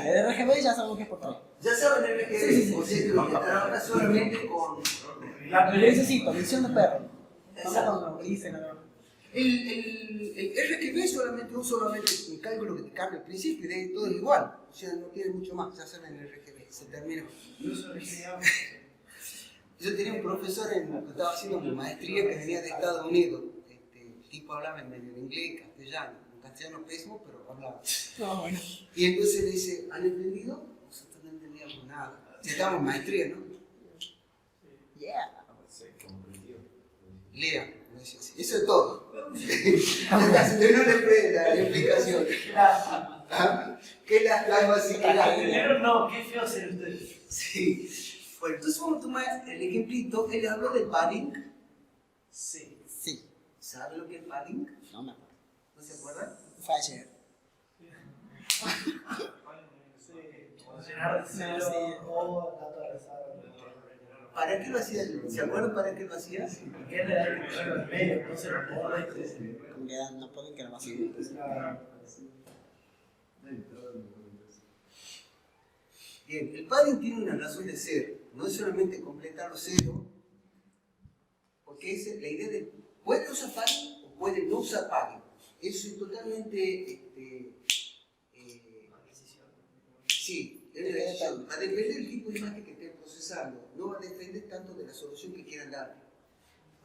Speaker 4: El RGB ya sabemos que es por 3.
Speaker 1: Ya saben el que es, o sea, que lo que trabaja solamente con...
Speaker 4: La necesito, visión de perro. No dice nada.
Speaker 1: El RGB solamente un cálculo que te cambia al principio y de ahí todo es igual. O sea, no tiene mucho más, ya saben el RGB, se terminó. Yo tenía un profesor que estaba haciendo mi maestría que venía de Estados Unidos. El tipo hablaba en medio de inglés, castellano, un castellano pésimo, pero hablaba.
Speaker 4: No, bueno.
Speaker 1: Y entonces le dice, ¿han entendido? Nosotros no entendíamos nada. Si estábamos en maestría, ¿no?
Speaker 4: Yeah.
Speaker 1: Lea, me decía así. Eso es todo. Hasta si no le prenda la explicación. ¿Ah? ¿Qué las así que las
Speaker 2: No, qué feo ser usted.
Speaker 1: Sí. Bueno, entonces vamos a tomar el ejemplito. Él habló del padding.
Speaker 2: Sí.
Speaker 1: ¿Sabe lo que es padding?
Speaker 4: No me acuerdo.
Speaker 1: ¿No se acuerdan?
Speaker 4: Fue ayer.
Speaker 2: Llenar de cero o datos rezados.
Speaker 1: ¿Para qué lo hacía? ¿Se acuerdan para qué lo hacía?
Speaker 2: Porque es real que ponerlo en medio, no se lo puedo decir.
Speaker 4: Como que no pueden que la más.
Speaker 1: Bien, el padding tiene una razón de ser. No es solamente completar los ceros, porque es la idea de puede usar padding o puede no usar padding. Eso es totalmente sí, va a depender del tipo de imagen que estén procesando, no va a depender tanto de la solución que quieran dar.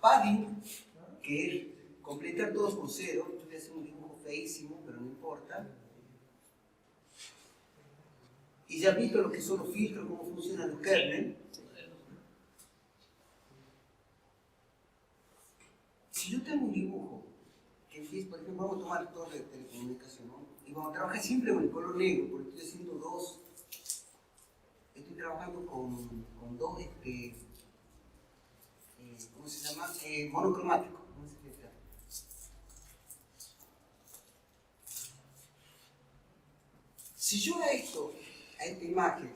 Speaker 1: Padding, que es completar todos con cero, yo voy a hacer un dibujo feísimo, pero no importa. Y ya has visto lo que son los filtros, cómo funcionan los kernels. Si yo tengo un dibujo, que empieza, por ejemplo, vamos a tomar torre de telecomunicación, ¿no? Y vamos a trabajar siempre con el color negro, porque estoy haciendo estoy trabajando con dos, ¿cómo se llama? Monocromáticos. ¿Cómo se llama? Si yo a esta imagen,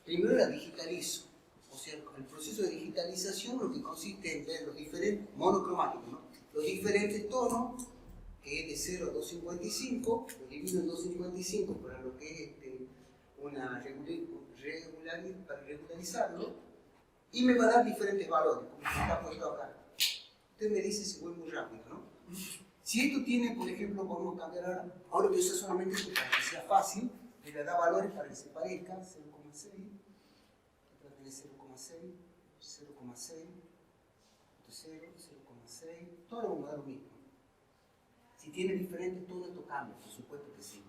Speaker 1: primero la digitalizo, o sea, el proceso de digitalización lo que consiste en ver los diferentes, monocromáticos, ¿no? Los diferentes tonos, que es de 0 a 255, lo divido en 255 para lo que es para regularizarlo, y me va a dar diferentes valores, como está puesto acá. Usted me dice si voy muy rápido, ¿no? Si esto tiene, por ejemplo, podemos cambiar ahora voy a usar solamente esto para que sea fácil, le da valores para que se parezca, 0,6, otra tiene 0,6, 0,6, 0, 0,6, todo lo vamos a dar lo mismo. Si tiene diferentes, todo esto cambia, por supuesto que sí.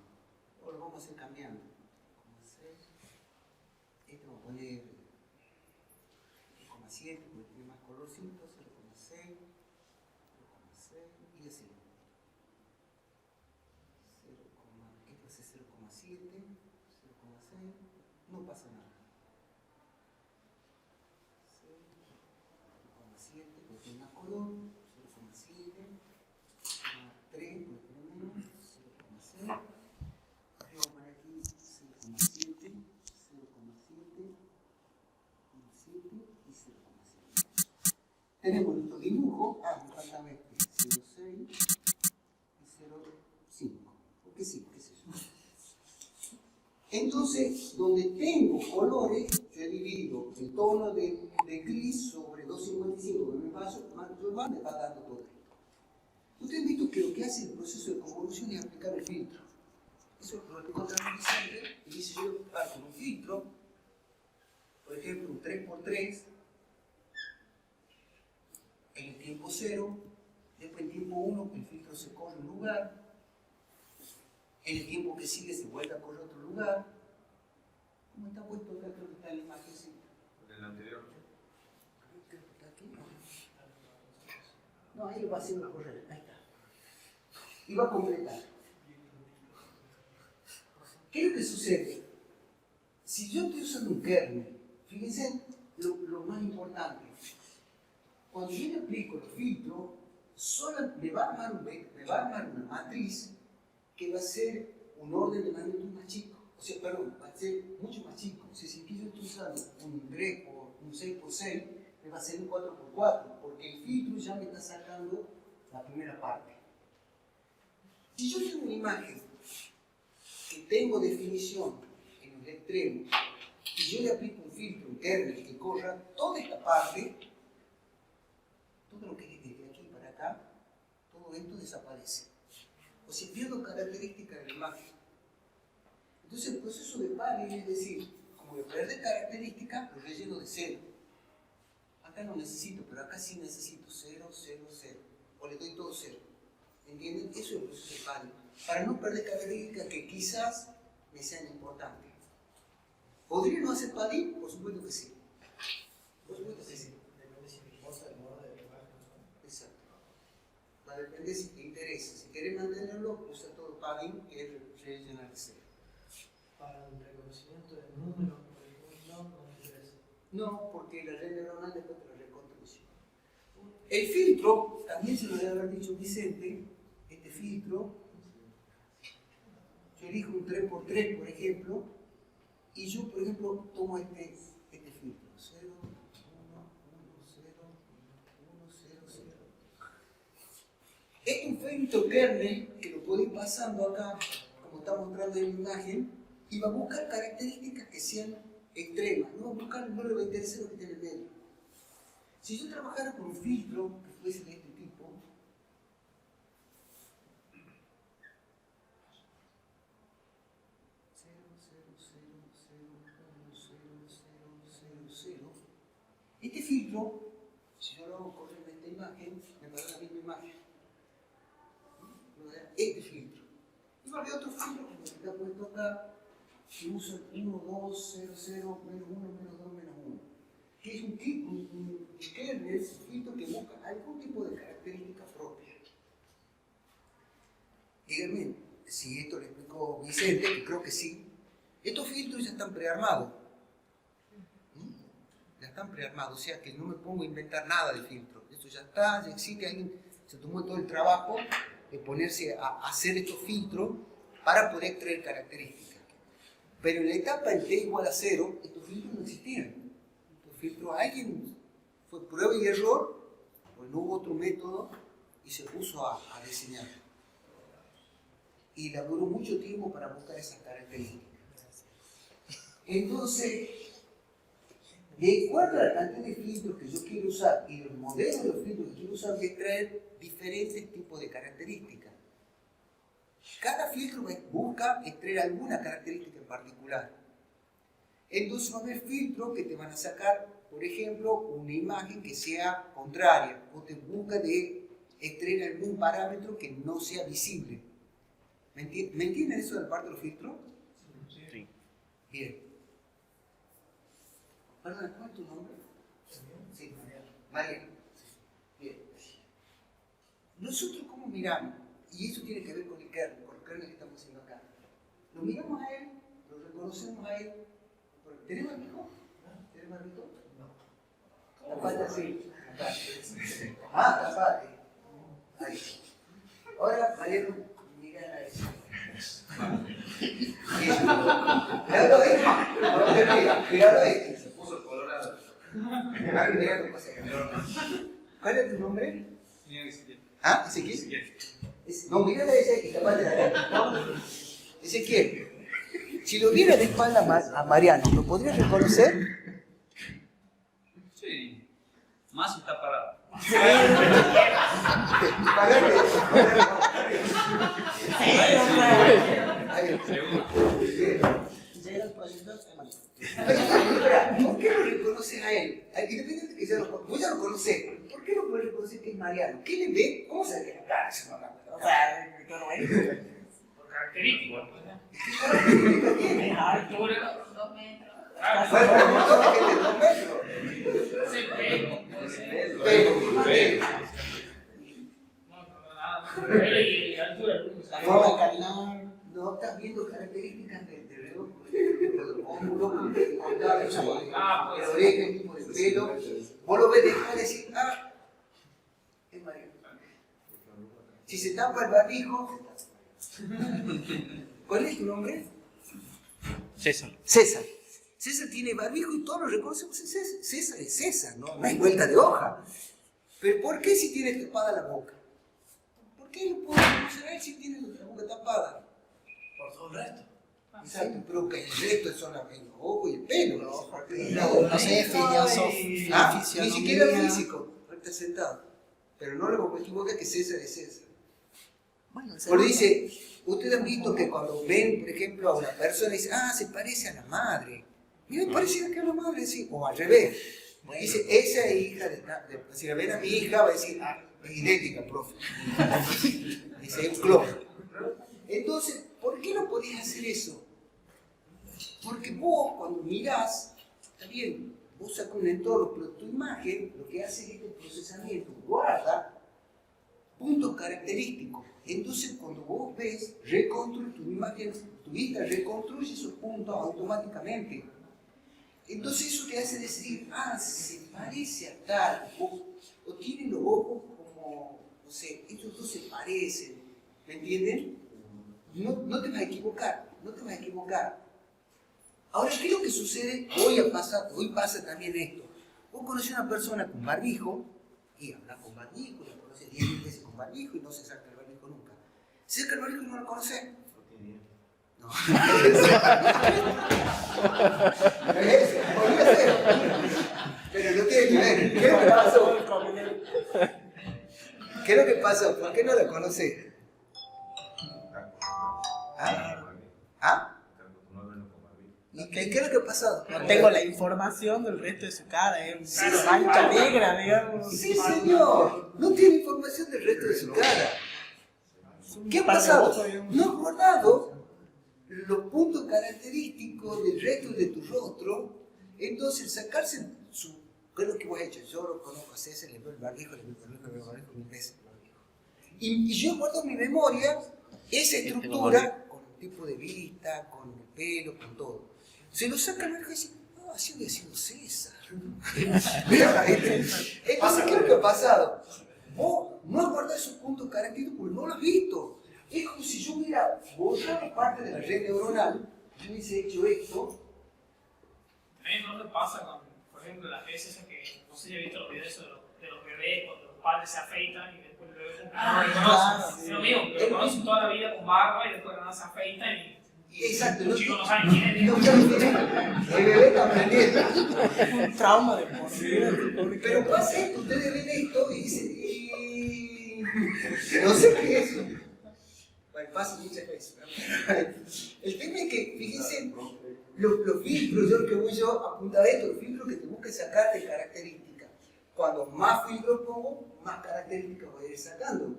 Speaker 1: Ahora lo vamos a hacer cambiando. 0,6, este vamos a poner 0,7, porque tiene más colorcito, 0,6, 0,6 y así. 0,7, 0,6, no pasa nada. 0,7, porque tiene más color, 0,7, 3, porque tiene menos, 0,6. Vamos a poner aquí 0,7, 0,7, 0,7 y 0,7. Tenemos nuestro dibujo, me falta ver 0,6 y 0,5. Porque sí, ¿qué es eso? Entonces, donde tengo colores, yo he dividido el tono de gris sobre 255 que me va dando todo esto. Ustedes han visto que lo que hace el proceso de convolución es aplicar el filtro. Eso lo explico también Vicente, y dice yo con un filtro, por ejemplo un 3x3, en el tiempo 0, después en tiempo 1 el filtro se corre un lugar, en el tiempo que sigue se vuelve a correr a otro lugar. ¿Cómo está puesto acá? Creo que está en la imagen.
Speaker 5: En el anterior.
Speaker 1: Creo que está aquí. No, ahí lo va a hacer una correr. Ahí está. Y va a completar. ¿Qué es lo que sucede? Si yo estoy usando un kernel, fíjense lo más importante. Cuando yo le aplico el filtro, solo me va a armar una matriz que va a ser un orden de magnitud más chico. O sea, perdón, va a ser mucho más chico. O sea, si aquí yo estoy usando un 3 por un 6 por 6, me va a ser un 4 por 4, porque el filtro ya me está sacando la primera parte. Si yo tengo una imagen que tengo definición en el extremo, y yo le aplico un filtro, un kernel que corra toda esta parte, todo lo que es desde aquí para acá, todo esto desaparece. O sea, pierdo características de la imagen. Entonces el proceso de padding es decir, como que pierde características, lo relleno de 0. Acá no necesito, pero acá sí necesito 0, 0, 0. O le doy todo 0. ¿Entienden? Eso es el proceso de padding. Para no perder características que quizás me sean importantes. ¿Podría no hacer padding? Por supuesto que sí. Por supuesto que sí.
Speaker 2: Depende si te importa el modo de la imagen.
Speaker 1: Exacto. Va a depender si te interesa. Si querés mantenerlo, usa todo padding, que es rellenar de 0.
Speaker 2: Para el reconocimiento de números, por ejemplo, no me interesa.
Speaker 1: No, porque la red neuronal después te la reconstruye. El filtro, también se lo debe haber dicho Vicente, este filtro, yo elijo un 3x3, por ejemplo, y yo, por ejemplo, tomo este filtro, 0, 1, 1, 0, 1, 0, 0. Este es un filtro kernel que lo puedo ir pasando acá, como está mostrando en la imagen, y va a buscar características que sean extremas, no le va a interesar lo que tiene en medio. Si yo trabajara con un filtro que fuese de este tipo, este filtro, si yo lo hago correr en esta imagen, me va a dar la misma imagen. Me va a dar este filtro. Y va a haber otro filtro como el que está puesto acá, que usa 1, 2, 0, 0, menos 1, menos 2, menos 1. Que es un kernel, un filtro que busca algún tipo de característica propia. Díganme si esto le explicó Vicente, que creo que sí. Estos filtros ya están prearmados. Ya están prearmados, o sea que no me pongo a inventar nada de filtro. Esto ya está, ya existe, alguien se tomó todo el trabajo de ponerse a hacer estos filtros para poder extraer características. Pero en la etapa en t igual a 0, estos filtros no existían. Estos filtro, alguien fue prueba y error, pues no hubo otro método y se puso a diseñar. Y laboró mucho tiempo para buscar esas características. Entonces, de acuerdo a la cantidad de filtros que yo quiero usar y los modelos de los filtros que quiero usar, voy a traer diferentes tipos de características. Cada filtro busca extraer alguna característica en particular. Entonces va a haber filtros que te van a sacar, por ejemplo, una imagen que sea contraria o te busca de extraer algún parámetro que no sea visible. ¿Me entienden eso del parte de los filtros?
Speaker 6: Sí.
Speaker 1: Bien. Perdón, ¿cuál es tu nombre? Sí, Mariano. Bien. Nosotros, ¿cómo miramos? Y eso tiene que ver con el kernel que estamos haciendo acá. Lo miramos a él, lo reconocemos a él. ¿Tenemos el hijo? ¿Tenemos el hijo? No. La falta sí. Ah, la falta. Ahí. Ahora, Mariano, mira a eso. Cuidado ahí.
Speaker 5: Se puso colorado.
Speaker 1: ¿Cuál es tu nombre?
Speaker 3: Señor Ezequiel.
Speaker 1: ¿Ah? ¿Ezequiel? No, mira a ese que capaz de la Ezequiel, si lo viera de espalda a Mariano, ¿lo podrías reconocer?
Speaker 6: Sí. Más si está parado.
Speaker 4: Llega el proyector,
Speaker 1: ¿Por qué no reconoces a él? Independientemente que vos ya lo conocés, ¿por qué no podés reconocer que es Mariano? ¿Qué le ve? ¿Cómo se ve que cara ese mamá?
Speaker 4: o sea, claro,
Speaker 3: Por características.
Speaker 1: ¿Qué características tiene?
Speaker 3: Altura.
Speaker 7: 2 metros.
Speaker 1: Bueno, pero un montón de gente de 2 metros.
Speaker 3: Sí, pelo. Puede ser.
Speaker 1: Pelo.
Speaker 3: No, nada. Pelo y altura.
Speaker 4: la forma de caminar.
Speaker 1: No estás viendo características del reloj, del pómulo, de oreja, el tipo de pelo. Vos lo ves después y decís, ah, es Mariano. Si se tapa el barbijo, ¿cuál es tu nombre?
Speaker 6: César.
Speaker 1: César. César tiene barbijo y todos lo reconocemos. César es César, no hay vuelta de hoja. Pero ¿por qué si tiene tapada la boca? ¿Por qué no puedo reconocer a él si tiene la boca tapada?
Speaker 2: Por todo el resto.
Speaker 1: Exacto, pero que el resto son los ojos y el pelo.
Speaker 4: No sé,
Speaker 1: Ni
Speaker 4: fisionomía.
Speaker 1: siquiera físico, está sentado. Pero no lo equivoca que César es César.
Speaker 4: Bueno,
Speaker 1: Porque dice, ustedes han visto que cuando ven, por ejemplo, a una persona y dice, ah, se parece a la madre. Mira, pareciera que a la madre, sí. O al revés. Dice, esa es hija de... Si la ven a mi hija, va a decir, ah, es idéntica, profe. Dice, es un clon. Entonces, ¿por qué no podés hacer eso? Porque vos, cuando mirás, está bien, vos sacas un entorno, pero tu imagen lo que hace es este procesamiento, guarda puntos característicos. Entonces, cuando vos ves, reconstruye tu imagen, tu vista reconstruye esos puntos automáticamente. Entonces, eso te hace decir, ah, se parece a tal, o tiene los ojos como, no sé, estos dos se parecen, ¿me entienden? No te vas a equivocar, no te vas a equivocar. Ahora, ¿qué es lo que sucede? Hoy pasa también esto. Vos conocés a una persona con barbijo, y habla con barbijo, la conoces 10.000 veces con barbijo y no se saca el barbijo nunca. ¿Se saca el barbijo y no lo conocés? No. Podría ser. Pero no tiene que ver. ¿Qué es lo que pasó? ¿Qué es lo que pasó? ¿Por qué no lo conocés? ¿Ah? ¿Ah? ¿Y qué es lo que ha pasado?
Speaker 4: No tengo la información del resto de su cara, es una mancha negra, digamos.
Speaker 1: Sí, señor. No tiene información del resto de su cara. ¿Qué ha pasado? No has guardado los puntos característicos del resto de tu rostro. Entonces, sacarse su... ¿Qué es lo que vos has hecho? Yo lo conozco a César, le veo el barbijo, le veo el barbijo, mil veces el barbijo. Y yo guardo en mi memoria esa estructura con el tipo de vista, con el pelo, con todo. Se lo saca el barbijo y dice, ah, así había sido César. Entonces, ¿qué es lo que ha pasado? Vos no has guardado esos puntos característicos porque no lo has visto. Es como si yo hubiera borrado parte de la red neuronal, yo hubiese hecho esto.
Speaker 3: A mí no me pasa con, por ejemplo, la vez esa que, no sé si he visto los videos de los bebés cuando los padres se afeitan y después el bebé como que no lo reconoce. Es lo mismo, lo conocen toda la vida con barba y después nada se afeitan y
Speaker 1: Exacto,
Speaker 3: los
Speaker 1: no,
Speaker 3: chicos no saben quién es.
Speaker 1: no saben quién es. El bebé está aprendiendo.
Speaker 4: Un trauma de por vida.
Speaker 1: Pero pasa esto, ustedes ven esto y dicen, no sé qué es eso. Bueno, pasa muchas veces. El tema es que, fíjense, los filtros, yo lo que voy yo apuntar a esto, los filtros que tengo que sacar de características. Cuando más filtros pongo, más características voy a ir sacando.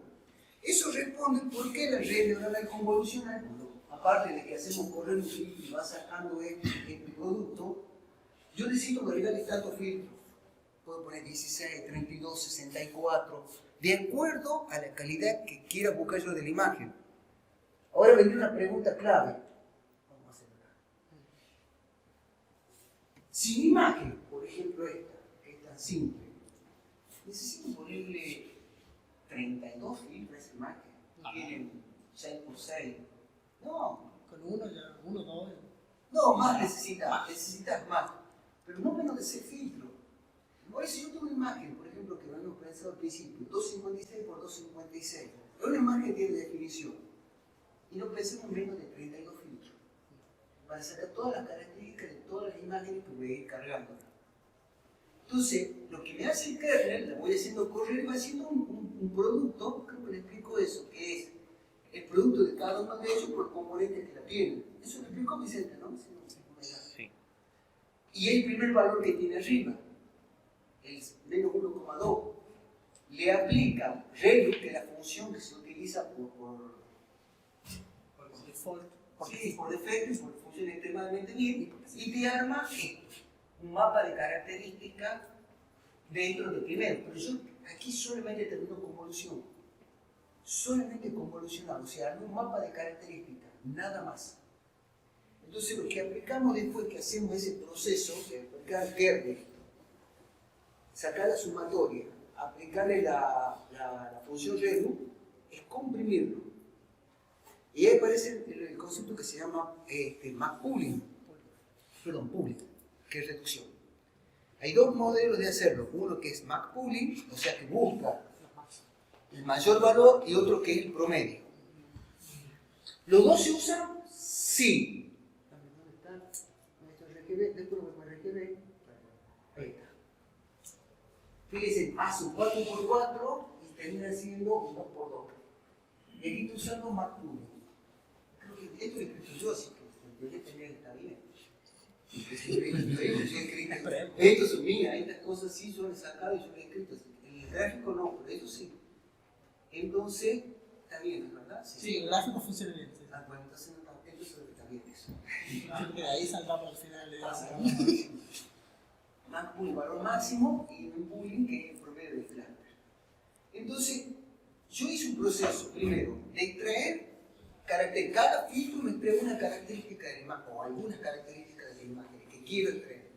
Speaker 1: Eso responde por qué la red neuronal convolucional, aparte de que hacemos correr un filtro y va sacando este producto, yo necesito agregarle tantos filtros. Puedo poner 16, 32, 64, de acuerdo a la calidad que quiera buscar yo de la imagen. Ahora vendrá una pregunta clave. Vamos a hacer acá. Si mi imagen, por ejemplo esta, que es tan simple, necesito ponerle 32 filtros a esa imagen, que tienen 6x6. No.
Speaker 4: Con uno ya, uno, dos.
Speaker 1: No, más necesitas más. Pero no menos de 6 filtros. Por eso yo tengo una imagen, por ejemplo, que habíamos pensado al principio, 256 por 256. Es una imagen que tiene definición. Y no pensemos menos de 32 filtros. Para sacar todas las características de todas las imágenes que voy a ir cargando. Entonces, lo que me hace el kernel, la voy haciendo correr, va haciendo un producto, creo que le explico eso, que es el producto de cada uno de ellos por componentes que la tienen. Eso lo explicó Vicente, ¿no?
Speaker 6: Sí.
Speaker 1: Y el primer valor que tiene arriba, el menos 1,2, le aplica ReLU, que es la función que se utiliza por
Speaker 4: Default.
Speaker 1: sí, por defecto y porque funciona extremadamente bien, y te arma un mapa de características dentro del primero. Pero yo aquí solamente termino convolución. Solamente convolucionado, o sea, armé un mapa de características, nada más. Entonces lo que aplicamos después que hacemos ese proceso de aplicar el kernel, sacar la sumatoria, aplicarle la función ReLU, es comprimirlo. Y ahí aparece el concepto que se llama pooling, que es reducción. Hay dos modelos de hacerlo, uno que es pooling, o sea que busca el mayor valor, y otro que es el promedio. ¿Los dos se usan? Sí. ¿Dónde está? Esto es RGB, después lo voy a RGB. Ahí está. Fíjense, hace un 4x4 y termina siendo un 2x2. Y aquí estoy usando pooling. Creo que esto lo he escrito yo, así que el tendría que estar bien. Esto es mías, estas cosas sí yo las he sacado y yo las he escrito. El gráfico no, pero eso sí. Entonces, está bien, ¿verdad?
Speaker 4: Sí, el gráfico funciona bien. Sí.
Speaker 1: Ah, bueno, entonces está bien eso.
Speaker 4: De ahí saltamos al final.
Speaker 1: Un valor máximo y un pooling que es el promedio del cluster. Entonces, yo hice un proceso, primero, de extraer características. Cada filtro me extrae una característica de la imagen, o algunas características de la imagen que quiero extraer.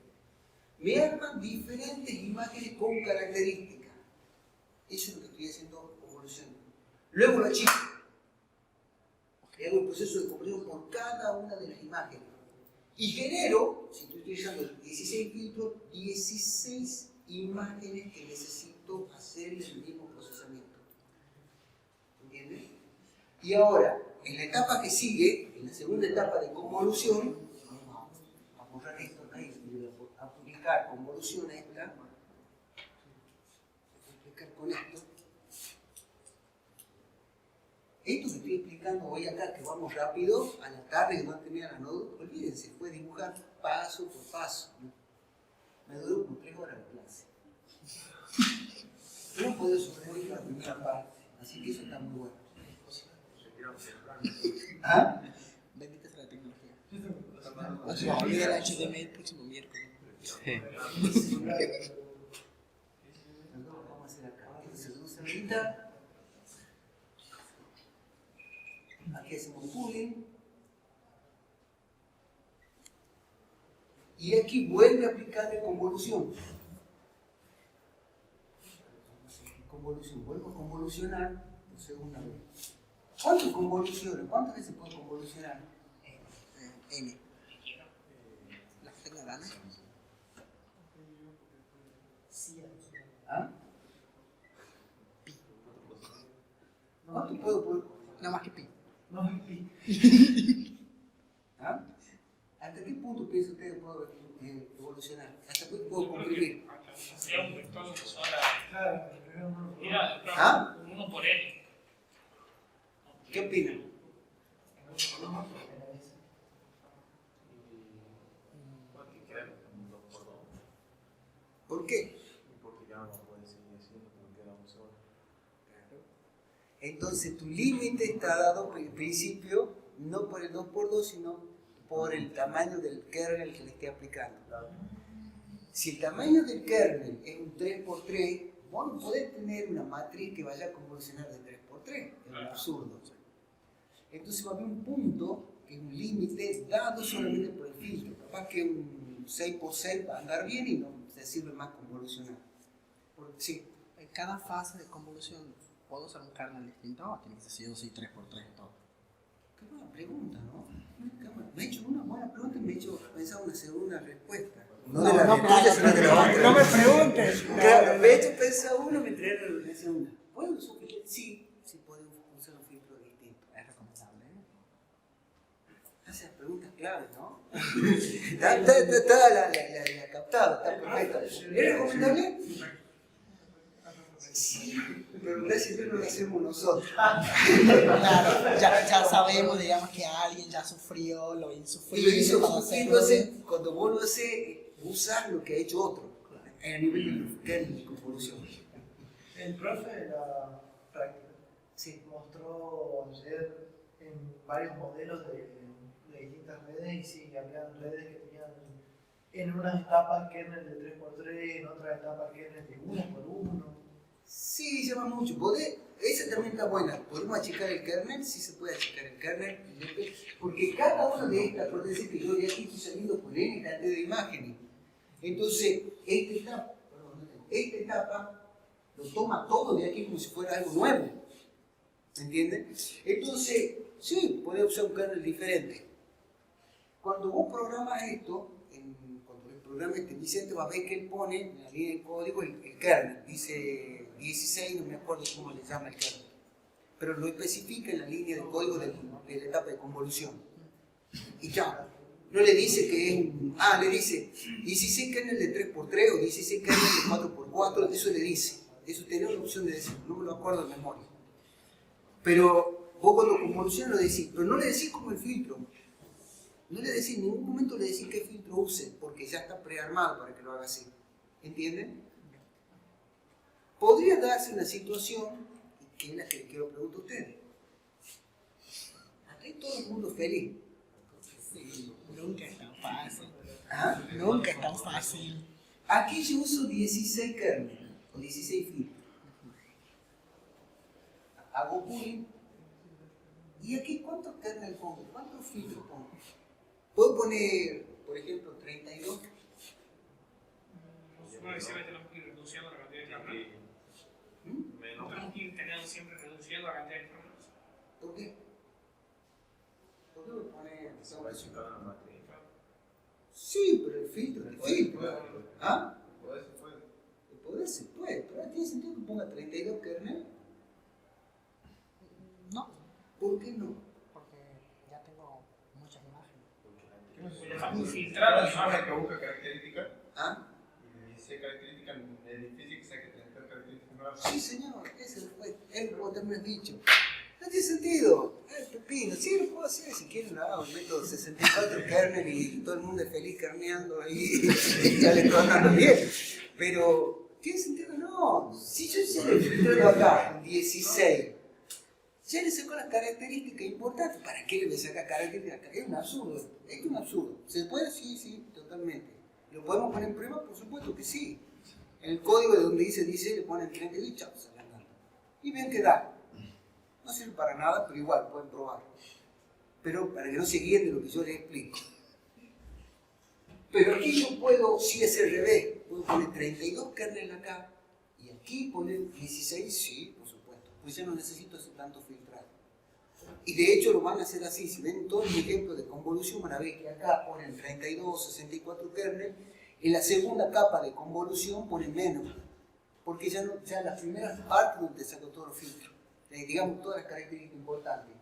Speaker 1: Me arman diferentes imágenes con características. Eso es lo que estoy haciendo convolución. Luego lo achico. Hago el proceso de convolución por cada una de las imágenes. Y genero, si estoy utilizando 16 filtros, 16 imágenes que necesito hacerle el mismo procesamiento. ¿Entiendes? Y ahora, en la etapa que sigue, en la segunda etapa de convolución, vamos a borrar esto acá y a aplicar convolución a esta. Voy a explicar con esto. Esto que estoy explicando hoy acá, que vamos rápido, a la tarde que van a terminar la nodo, olvídense, fue dibujar paso por paso. Me duró como 3 horas de clase. Yo no puedo sobrevivir la primera parte, así que eso está muy bueno. ¿Ah?
Speaker 4: Bendita sea la tecnología. No se nos olvida el HTML el próximo miércoles.
Speaker 1: Vamos a hacer acá. Esto se usa ahorita. Aquí hacemos pooling. Y aquí vuelve a aplicarle convolución. Vuelvo a convolucionar por segunda vez. ¿Cuánto convoluciona? ¿Cuántas veces puedo convolucionar?
Speaker 4: N. Las que tenga ganas.
Speaker 1: ¿Ah? ¿Cuánto puedo?
Speaker 4: No más que pi.
Speaker 2: No es pi.
Speaker 1: ¿Ah? ¿Hasta qué punto piensa usted que puedo evolucionar? ¿Hasta qué puedo comprimir?
Speaker 3: Sea un vector de sola.
Speaker 2: Claro, pero no.
Speaker 3: Mira,
Speaker 1: ¿Ah?
Speaker 3: uno por N.
Speaker 1: ¿Qué opina? ¿Por qué?
Speaker 7: Porque ya no puede seguir haciendo porque era un solo.
Speaker 1: Entonces tu límite está dado en principio no por el 2x2, sino por el tamaño del kernel que le esté aplicando. Si el tamaño del kernel es un 3x3, vos no podés tener una matriz que vaya a convolucionar de 3x3, es un absurdo. Entonces va a haber un punto, que es un límite dado solamente por el filtro. Capaz que un 6x6 va a andar bien y no se sirve más convolucionar. Sí.
Speaker 4: En cada fase de convolución, ¿puedo usar un kernel distinto o tiene que ser sí o sí 3x3 todo?
Speaker 1: Qué buena pregunta, ¿no? Me he hecho una buena pregunta y me he hecho pensar una segunda respuesta. No de la tuya, sino de la otra.
Speaker 4: No me preguntes.
Speaker 1: Claro, me he hecho pensar uno, me trae la segunda. ¿Puedo usar un filtro? Sí, sí podemos usar un filtro distinto.
Speaker 4: Es recomendable.
Speaker 1: Hace las preguntas claves, ¿no? Está la captada, está perfecta. ¿Es recomendable? Sí, pero gracias a Dios no lo hacemos nosotros.
Speaker 4: Claro, ya sabemos, digamos, que alguien ya sufrió lo
Speaker 1: Y
Speaker 4: insufrible.
Speaker 1: lo hizo
Speaker 4: para
Speaker 1: sufriendo,
Speaker 4: hacerlo.
Speaker 1: cuando vos lo haces, usar lo que ha hecho otro, a nivel de kernel de convolución.
Speaker 2: El profe de la práctica
Speaker 1: Sí.
Speaker 2: mostró ayer en varios modelos de distintas redes y sí, había redes que tenían en unas etapas kernel de 3x3, en otras etapas kernel de 1x1.
Speaker 1: Sí, llama mucho. Esa también está buena. ¿Podemos achicar el kernel? Sí se puede achicar el kernel. Porque cada una de estas, por decir que yo de aquí estoy saliendo con N cantidad de imágenes. Entonces, esta etapa lo toma todo de aquí como si fuera algo nuevo. ¿Entienden? Entonces, sí, puede usar un kernel diferente. Cuando vos programas esto, cuando el programa Vicente va a ver que él pone en la línea de código el kernel. Dice 16, no me acuerdo cómo le llama el kernel. Pero lo especifica en la línea de código de la etapa de convolución. Y ya. No le dice que es un... le dice 16 kernel de 3x3 o 16 kernel de 4x4, eso le dice. Eso tenía una opción de decir, no me lo acuerdo de memoria. Pero vos cuando convolucionas lo decís, pero no le decís como el filtro. No le decís, en ningún momento le decís qué filtro use, porque ya está prearmado para que lo haga así. ¿Entienden? Podría darse una situación, que es la que les quiero preguntar a ustedes. Acá hay todo el mundo feliz.
Speaker 4: Sí, nunca es tan fácil.
Speaker 1: ¿Ah?
Speaker 4: Nunca es tan fácil.
Speaker 1: Aquí yo uso 16 kernels, o 16 filtros. Hago pooling. ¿Y aquí cuántos kernels pongo? ¿Cuántos filtros pongo? Puedo poner, por ejemplo, 32.
Speaker 3: Bueno, siempre tenemos que ir reduciendo la cantidad de kernel. No tenemos que ir teniendo siempre reduciendo la cantidad de kernel.
Speaker 1: ¿Por qué? ¿Por qué me pone...
Speaker 7: Se va a chicar la matriz.
Speaker 1: Sí, pero el filtro es el filtro. ¿Ah?
Speaker 7: Puede, se puede.
Speaker 1: El poder se puede, pero ahora tiene sentido que ponga 32 kernels.
Speaker 4: No,
Speaker 1: ¿Por qué no?
Speaker 4: porque ya tengo muchas imágenes.
Speaker 3: Pues dejamos filtrar la imagen.
Speaker 7: que busca características
Speaker 1: ¿Ah?
Speaker 7: y dice características, es difícil que saque 30 características nuevas.
Speaker 1: Sí, señor, ese fue el que vos también has dicho. No tiene sentido. Pepino, sí lo puedo hacer si quieren, lo hago. Meto 64 kernel y todo el mundo es feliz carneando ahí y ya le estoy andando bien. Pero, ¿tiene sentido? No. Si yo ya le filtro acá, 16, ya le saco las características importantes. ¿Para qué le voy a sacar características acá? Es un absurdo. Es un absurdo. ¿Se puede? Sí, sí, totalmente. ¿Lo podemos poner en prueba? Por supuesto que sí. En el código de donde dice 16 le ponen 32 y chao, se la dan. Y ven que da. No sirve para nada, pero igual pueden probar. Pero para que no se guíen de lo que yo les explico. Pero aquí yo puedo, si es al revés, puedo poner 32 kernel acá y aquí poner 16, sí, por supuesto. Pues ya no necesito hacer tanto filtrado. Y de hecho lo van a hacer así. Si ven todo mi ejemplo de convolución, van a ver que acá ponen 32, 64 kernel. En la segunda capa de convolución ponen menos. porque ya, no, ya las primeras partes donde te sacó todos los filtros, digamos todas las características importantes.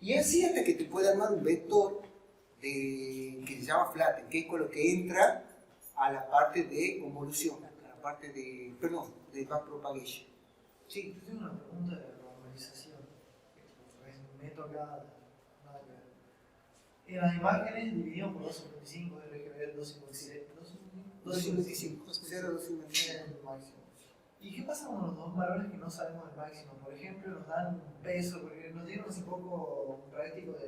Speaker 1: Y así hasta que te puede armar un vector que se llama flatten, que es con lo que entra a la parte de convolución, a la parte de, perdón, de backpropagation. Sí.
Speaker 2: Yo tengo una pregunta de normalización. Meto acá nada que ver. En las imágenes dividimos por 255, debe que ver 256.
Speaker 1: 255, 0,255.
Speaker 2: El máximo. ¿Y qué pasa con los dos valores que no sabemos el máximo? Por ejemplo, nos dan peso, porque nos dieron hace poco un práctico nos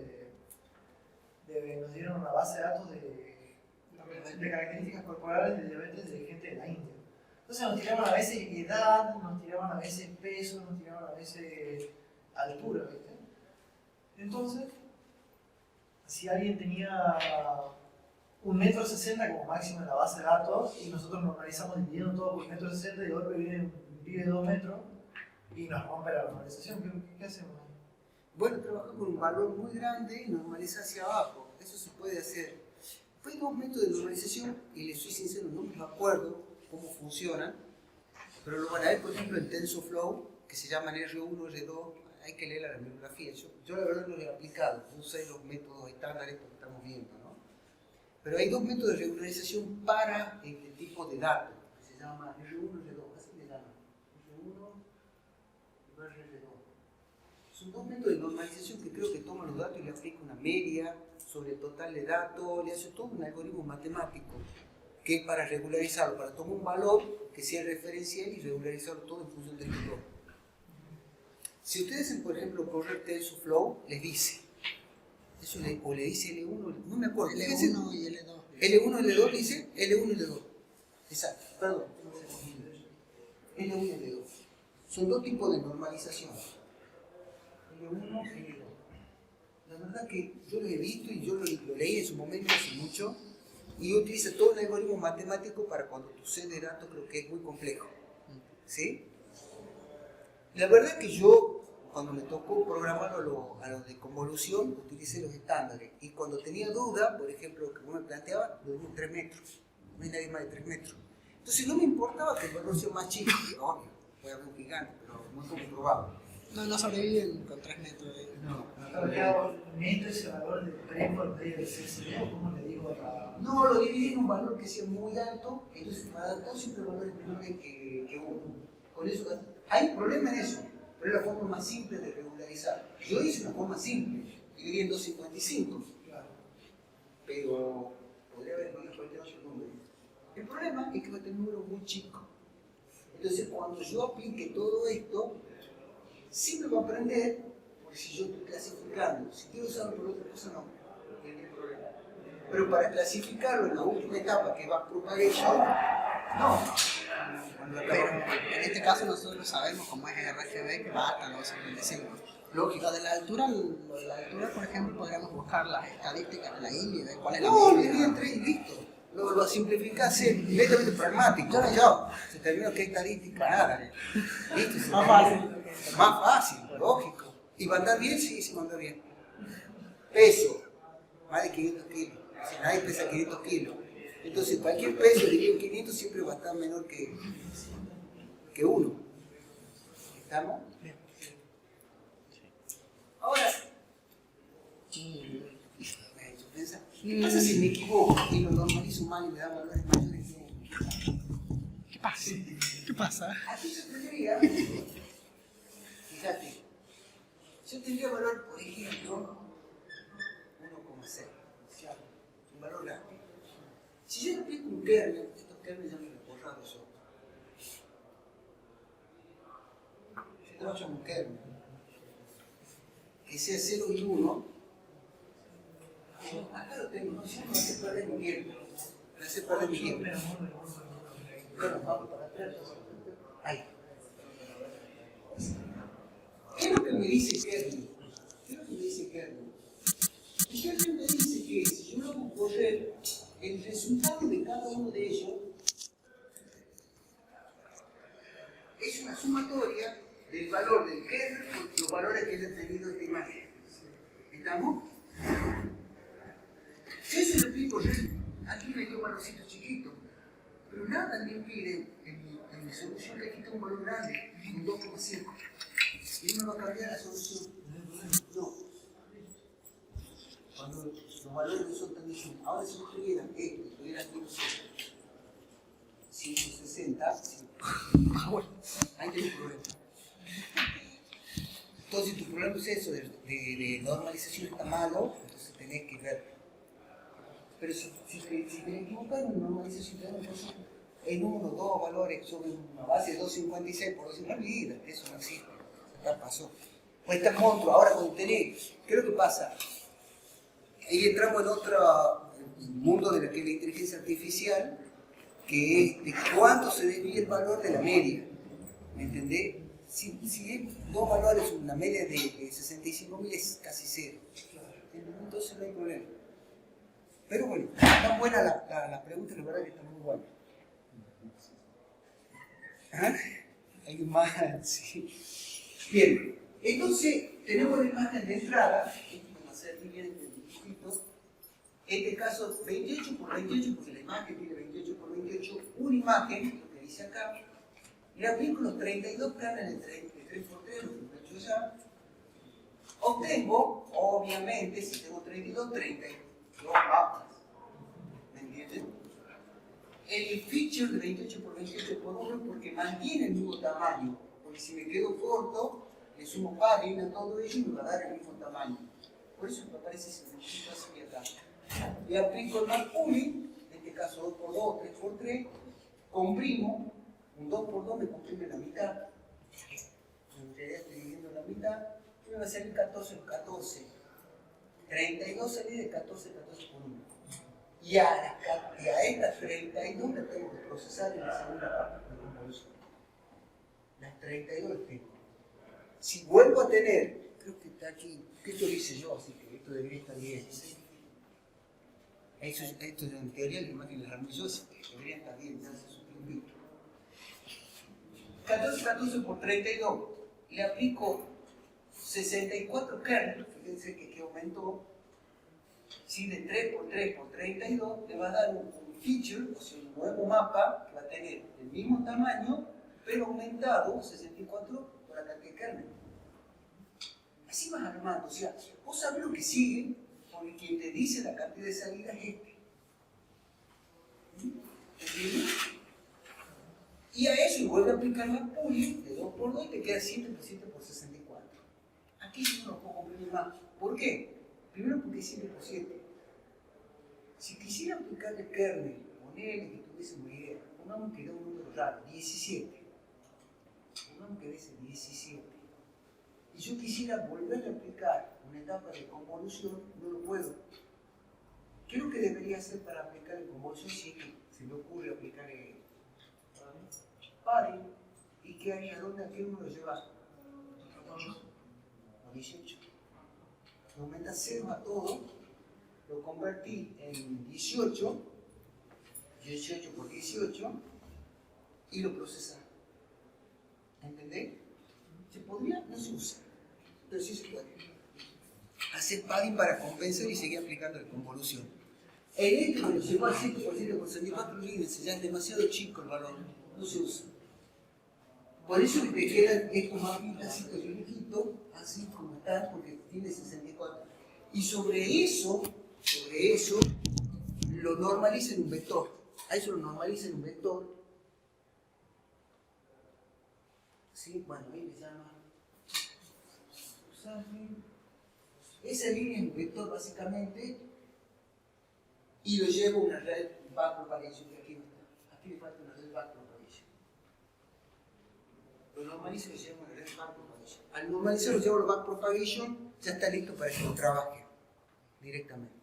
Speaker 2: dieron una base de datos de características corporales de diabetes de gente de la India. Entonces nos tiraban a veces edad, nos tiraban a veces peso, nos tiraban a veces altura, ¿viste? Entonces, si alguien tenía 1,60 m como máximo en la base de datos y nosotros normalizamos dividiendo todo por 1,60 m y de golpe viene un pibe de 2 metros y nos rompe la normalización, ¿qué hacemos?
Speaker 1: Bueno, trabajar con un valor muy grande y normaliza hacia abajo. Eso se puede hacer. Hay dos métodos de normalización y les soy sincero, no me acuerdo cómo funcionan, pero lo van a ver, por ejemplo, en TensorFlow, que se llaman R1, R2. Hay que leer la bibliografía. Yo la verdad no lo he aplicado, no sé los métodos estándares que estamos viendo, ¿no? Pero hay dos métodos de regularización para este tipo de datos, que se llama R1 y R2, así le llaman. R1 y R2. Son dos métodos de normalización que creo que toman los datos y le aplica una media sobre el total de datos, le hace todo un algoritmo matemático que es para regularizarlo, para tomar un valor que sea referencial y regularizarlo todo en función del valor. Si ustedes hacen, por ejemplo, correr TensorFlow, les dice, eso o le dice L1, no me acuerdo.
Speaker 4: L1 y L2.
Speaker 1: L1 y L2 dice L1 y L2. Exacto, perdón. L1 y L2. Son dos tipos de normalización. L1 y L2. La verdad que yo lo he visto y yo lo leí en su momento hace mucho y utiliza todo un algoritmo matemático para cuando tu set de datos creo que es muy complejo. ¿Sí? La verdad que yo, cuando me tocó programar a los de convolución, utilicé los estándares. Y cuando tenía duda, por ejemplo, que vos me planteabas, lo dimos 3 metros. No hay nadie más de 3 metros. Entonces no me importaba que el valor sea más chico. Obvio, puede haber un gigante, pero muy comprobable.
Speaker 4: No sobreviven con 3 metros.
Speaker 2: ¿Meto ese valor de pre por medio del CCD o cómo le digo a la...?
Speaker 1: No, lo dividí en un valor que sea muy alto, entonces para dar todos siempre valores menores que uno. Con eso hay un problema en eso, pero es la forma más simple de regularizar. Yo hice una forma simple, dividí en 255, pero podría haber cualquier otro número. El problema es que va a tener un número muy chico. Entonces cuando yo aplique todo esto, siempre va a aprender, porque si yo estoy clasificando, si quiero usarlo por otra cosa no hay ningún problema. Pero para clasificarlo en la última etapa que va a propagation, no.
Speaker 4: Pero en este caso nosotros sabemos cómo es RGB que va hasta los 55.
Speaker 1: Lógico.
Speaker 4: Lo de la altura, por ejemplo, podríamos buscar las estadísticas de la India y ver cuál es la
Speaker 1: No,
Speaker 4: media.
Speaker 1: dividí en 3 y listo. Lo simplificás, es completamente pragmático. Chao. Se terminó que estadística, nada. Listo.
Speaker 4: Más fácil.
Speaker 1: Más fácil, lógico. ¿Y va a andar bien? Sí, sí va a andar bien. Peso, más de 500 kilos. Si nadie pesa 500 kilos. Entonces cualquier peso dividido en 500 siempre va a estar menor que 1. ¿Estamos? Ahora, ¿qué pasa si me equivoco y lo normalizo mal y me da valores mayores?
Speaker 4: ¿Qué pasa? ¿Qué pasa?
Speaker 1: Aquí yo tendría, fíjate, yo tendría valor, por ejemplo, 1,6, un valor grande. Si yo le aplico un kernel, estos kernels ya me lo he borrado yo. Yo trabajo con un kernel que sea 0 y 1. Acá lo tengo, no, si no me hace perder mi tiempo. Me hace perder mi tiempo. Bueno, vamos para atrás. Ahí. ¿Qué es lo que me dice kernel? ¿Qué es lo que me dice kernel? El kernel me dice que si yo logro correr el resultado de cada uno de ellos es una sumatoria del valor del kernel por los valores que haya tenido esta imagen. ¿Estamos? Si eso lo explico yo, aquí me dio valorcitos chiquitos, pero nada me impide en mi solución le quita un valor grande, un 2,5. Y no me va a cambiar la solución. No. Cuando los valores no son tan distintos. Ahora si yo tuviera esto, tuviera aquí, no sé, 160, bueno, ahí tengo un problema. Entonces, tu problema es eso, de normalización está malo, entonces tenés que ver. Pero si te equivocas en normalización, te dan en uno o dos valores sobre una base de 256 por 250, vida, eso no existe, ya pasó. Pues está monstruo, ahora cuando tenés, ¿qué es lo que pasa? Ahí entramos en otro mundo de la que es la inteligencia artificial, que es de cuánto se desvía el valor de la media. ¿Me entendés? Si es dos valores, una media de 65.000 es casi cero. Entonces no hay problema. Pero bueno, está buena la pregunta, la verdad que está muy buena. ¿Ah? ¿Alguien más? Sí. Bien, entonces tenemos la imagen de entrada. Vamos a hacer aquí bien el dibujito. En este caso 28 por 28, porque la imagen tiene 28 por 28, una imagen, lo que dice acá, le aplico los 32 carnes de 3x3, lo que he hecho ya. Obtengo, obviamente, si tengo 32, 32 mapas. ¿Me entienden? El feature de 28 por 28 por 1 porque mantiene el mismo tamaño. Porque si me quedo corto, le sumo padding a todo ello y me va a dar el mismo tamaño. Por eso me aparece ese dibujito así acá. Le aplico el map pooling, en este caso 2x2, 3x3, comprimo, un 2x2 me comprime la mitad, en realidad estoy dividiendo la mitad, y me va a salir 14 por 14, 32 salí de 14, 14 por 1. Y a estas 32 las tengo que procesar en la segunda parte de convolución. Las 32 las tengo. Si vuelvo a tener, creo que está aquí, esto lo hice yo, así que esto debería estar bien. Esto en teoría la imagen es maravillosa, debería estar bien, ya se subió. 14 por 32, le aplico 64 kernels, fíjense que aumentó, si de 3 por 3 por 32, le va a dar un feature, o sea, un nuevo mapa que va a tener el mismo tamaño, pero aumentado 64 por la cantidad de kernels. Así vas armando, o sea, vos sabés lo que sigue, porque quien te dice la cantidad de salidas es este. ¿Entiendes? Y a eso le vuelve a aplicar la pooling de 2x2 y te queda 7 por 7 por 64. Aquí yo no lo puedo comprimir más. ¿Por qué? Primero porque es 7 por 7. Si quisiera aplicar el kernel, ponerle que tuviese una idea, pongamos que da un número raro, 17. Pongamos que dé 17. Y yo quisiera volver a aplicar una etapa de convolución, no lo puedo. ¿Qué es lo que debería hacer para aplicar el convolución si es que se me ocurre aplicar el padding? ¿Y qué haría? ¿A qué número lleva? 18. Lo aumenta 0 a todo, lo convertí en 18 por 18 y lo procesé. ¿Entendés? ¿Se podría? No se usa, pero sí se puede. Hacer padding para compensar y seguir aplicando la convolución. En este me lo llevó al 7 por 7 por 64, olvídense, ya es demasiado chico el valor, no se usa. Por eso te quedan estos mapitas así pequeñitos, así como están, porque tiene 64. Y sobre eso lo normaliza en un vector. A eso lo normaliza en un vector. ¿Sí? Bueno, ahí le llama. Esa línea es un vector básicamente y lo llevo a una red backpropagation, que aquí no está. Aquí le falta una red backpropagation. Lo normalizo y lo llevo a una red backpropagation. Al normalizar lo llevo a la backpropagation, ya está listo para que lo trabaje directamente.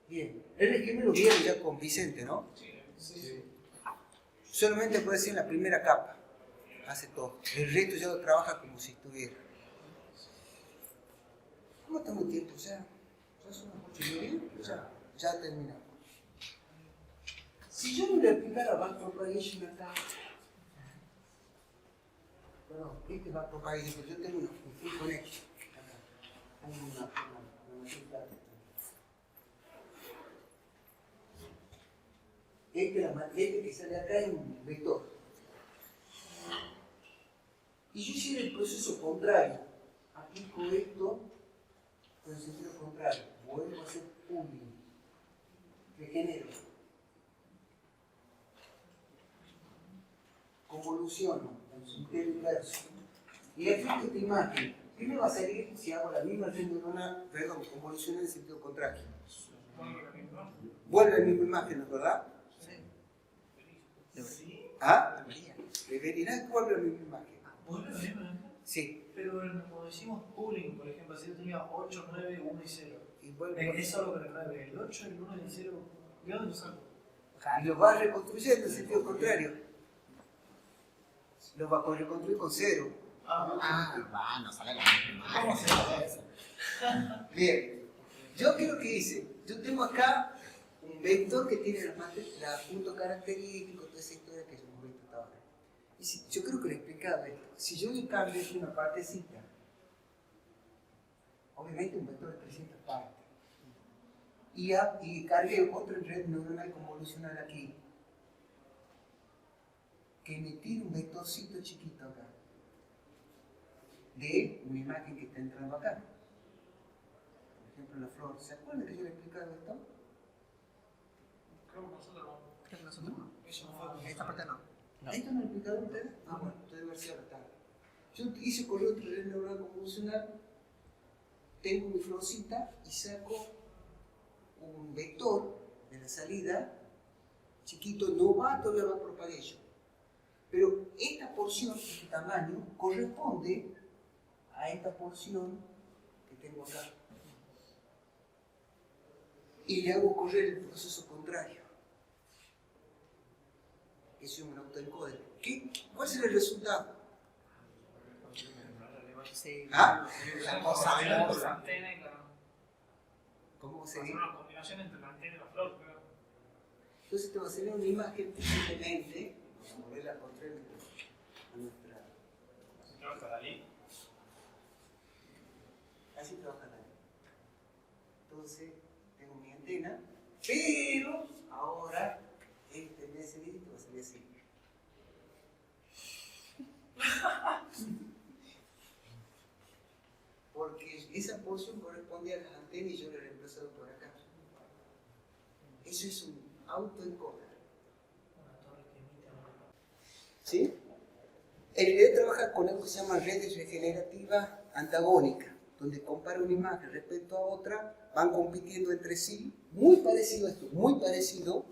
Speaker 1: Bien, el esquema lo vieron ya con Vicente, ¿no? Sí. Solamente puede ser en la primera capa, hace todo. El resto ya lo trabaja como si estuviera. ¿Cómo estamos en tiempo? ¿Ya son las 8:30? Ya terminamos. Si yo no le aplicara backpropagation acá, bueno, este backpropagation, pero yo tengo un full connection acá. Tengo una Este que sale acá es un vector. Y yo hice el proceso contrario. Aplico esto con el sentido contrario. Vuelvo a hacer pooling. Regenero. Convoluciono en sentido inverso. Y aplico esta imagen. ¿Qué me va a salir si hago la misma red neuronal, perdón, convolución en el sentido contrario? Vuelve la misma imagen, ¿no es verdad? ¿Ah? Debería que vuelve la misma imagen.
Speaker 2: ¿Vuelve la misma imagen?
Speaker 1: Sí.
Speaker 2: Pero cuando decimos pooling, por ejemplo, si yo tenía 8, 9, 1 y 0.
Speaker 1: Y vuelve.
Speaker 2: Es solo con el 9. El 8, el 1 y el 0. ¿De dónde lo saco?
Speaker 1: Y lo va reconstruyendo en sentido contrario. Lo va a reconstruir con 0.
Speaker 4: No sale la misma.
Speaker 2: ¿Cómo se llama eso?
Speaker 1: Bien. Yo creo que hice. Yo tengo acá un vector que tiene los puntos característicos, toda esa historia que hemos visto hasta ahora. Y yo creo que le he explicado esto. Si yo le cambio una partecita, obviamente un vector de 300 partes, y cargué otra red neuronal convolucional aquí, que me tire un vectorcito chiquito acá, de una imagen que está entrando acá. Por ejemplo, la flor. ¿Se acuerdan que yo le he explicado esto?
Speaker 3: Creo que nosotros no.
Speaker 4: Creo que nosotros no.
Speaker 3: Eso no fue.
Speaker 4: Esta parte no.
Speaker 1: ¿Esto no lo he explicado a ustedes? Ah, bueno, esto debe haber sido la tarde. Yo hice correr otra red neuronal convolucional, tengo mi florcita y saco un vector de la salida chiquito, no va todavía va propagation. Pero esta porción, este tamaño, corresponde a esta porción que tengo acá. Y le hago correr el proceso contrario. Eso es un autoencoder. ¿Cuál será el resultado?
Speaker 4: Sí.
Speaker 1: ¿Ah?
Speaker 4: La
Speaker 3: La
Speaker 4: cosa.
Speaker 3: antena y la.
Speaker 1: ¿Cómo se
Speaker 3: Hacer
Speaker 1: dice?
Speaker 3: una combinación entre la antena y la flor, creo.
Speaker 1: Entonces te va a salir una imagen simplemente, vamos a moverla contra a nuestra.
Speaker 3: ¿Así trabaja Dalí?
Speaker 1: Así trabaja la ley. Entonces tengo mi antena, pero ahora este en vez de salir esto va a salir así. Porque esa porción corresponde a las antenas y yo la he reemplazado por acá. Eso es un autoencoder. ¿Sí? El IDE trabaja con algo que se llama redes regenerativas antagónicas, donde compara una imagen respecto a otra, van compitiendo entre sí, muy parecido a esto, muy parecido,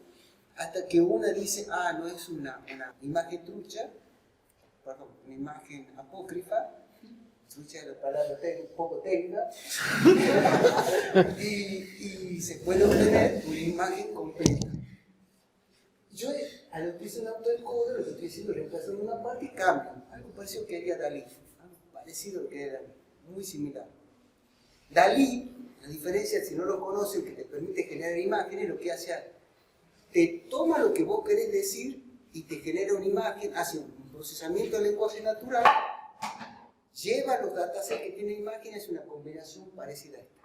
Speaker 1: hasta que una dice, no es una imagen trucha, perdón, una imagen apócrifa, trucha es la palabra un poco técnica, y se puede obtener una imagen completa. Yo al utilizar un autoencoder, lo que estoy haciendo es reemplazando una parte y cambio. Algo parecido que haría Dalí, algo parecido a lo que era Dalí, muy similar. Dalí, a diferencia, si no lo conocen, que te permite generar imágenes, lo que hace es te toma lo que vos querés decir y te genera una imagen, hace un procesamiento del lenguaje natural, lleva los datasets que tiene imágenes, es una combinación parecida a esta.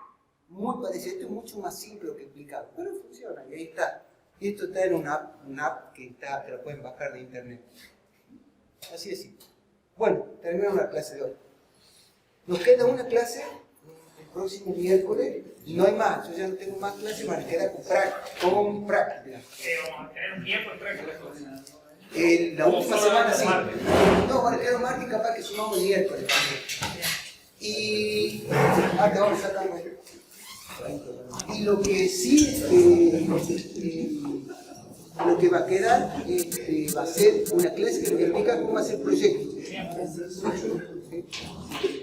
Speaker 1: Muy parecida, esto es mucho más simple lo que explicado, pero funciona y ahí está. Y esto está en una app que la pueden bajar de internet. Así es simple. Bueno, terminamos la clase de hoy. Nos queda una clase el próximo miércoles y no hay más. Yo ya no tengo más clases, van a quedar con práctica.
Speaker 3: Vamos a tener un tiempo entre
Speaker 1: La última semana sí. No, van a quedar martes y capaz que sumamos el miércoles también. Y te vamos sacando esto. Y lo que sí, lo que va a quedar va a ser una clase que nos explica cómo hacer proyectos. ¿Sí?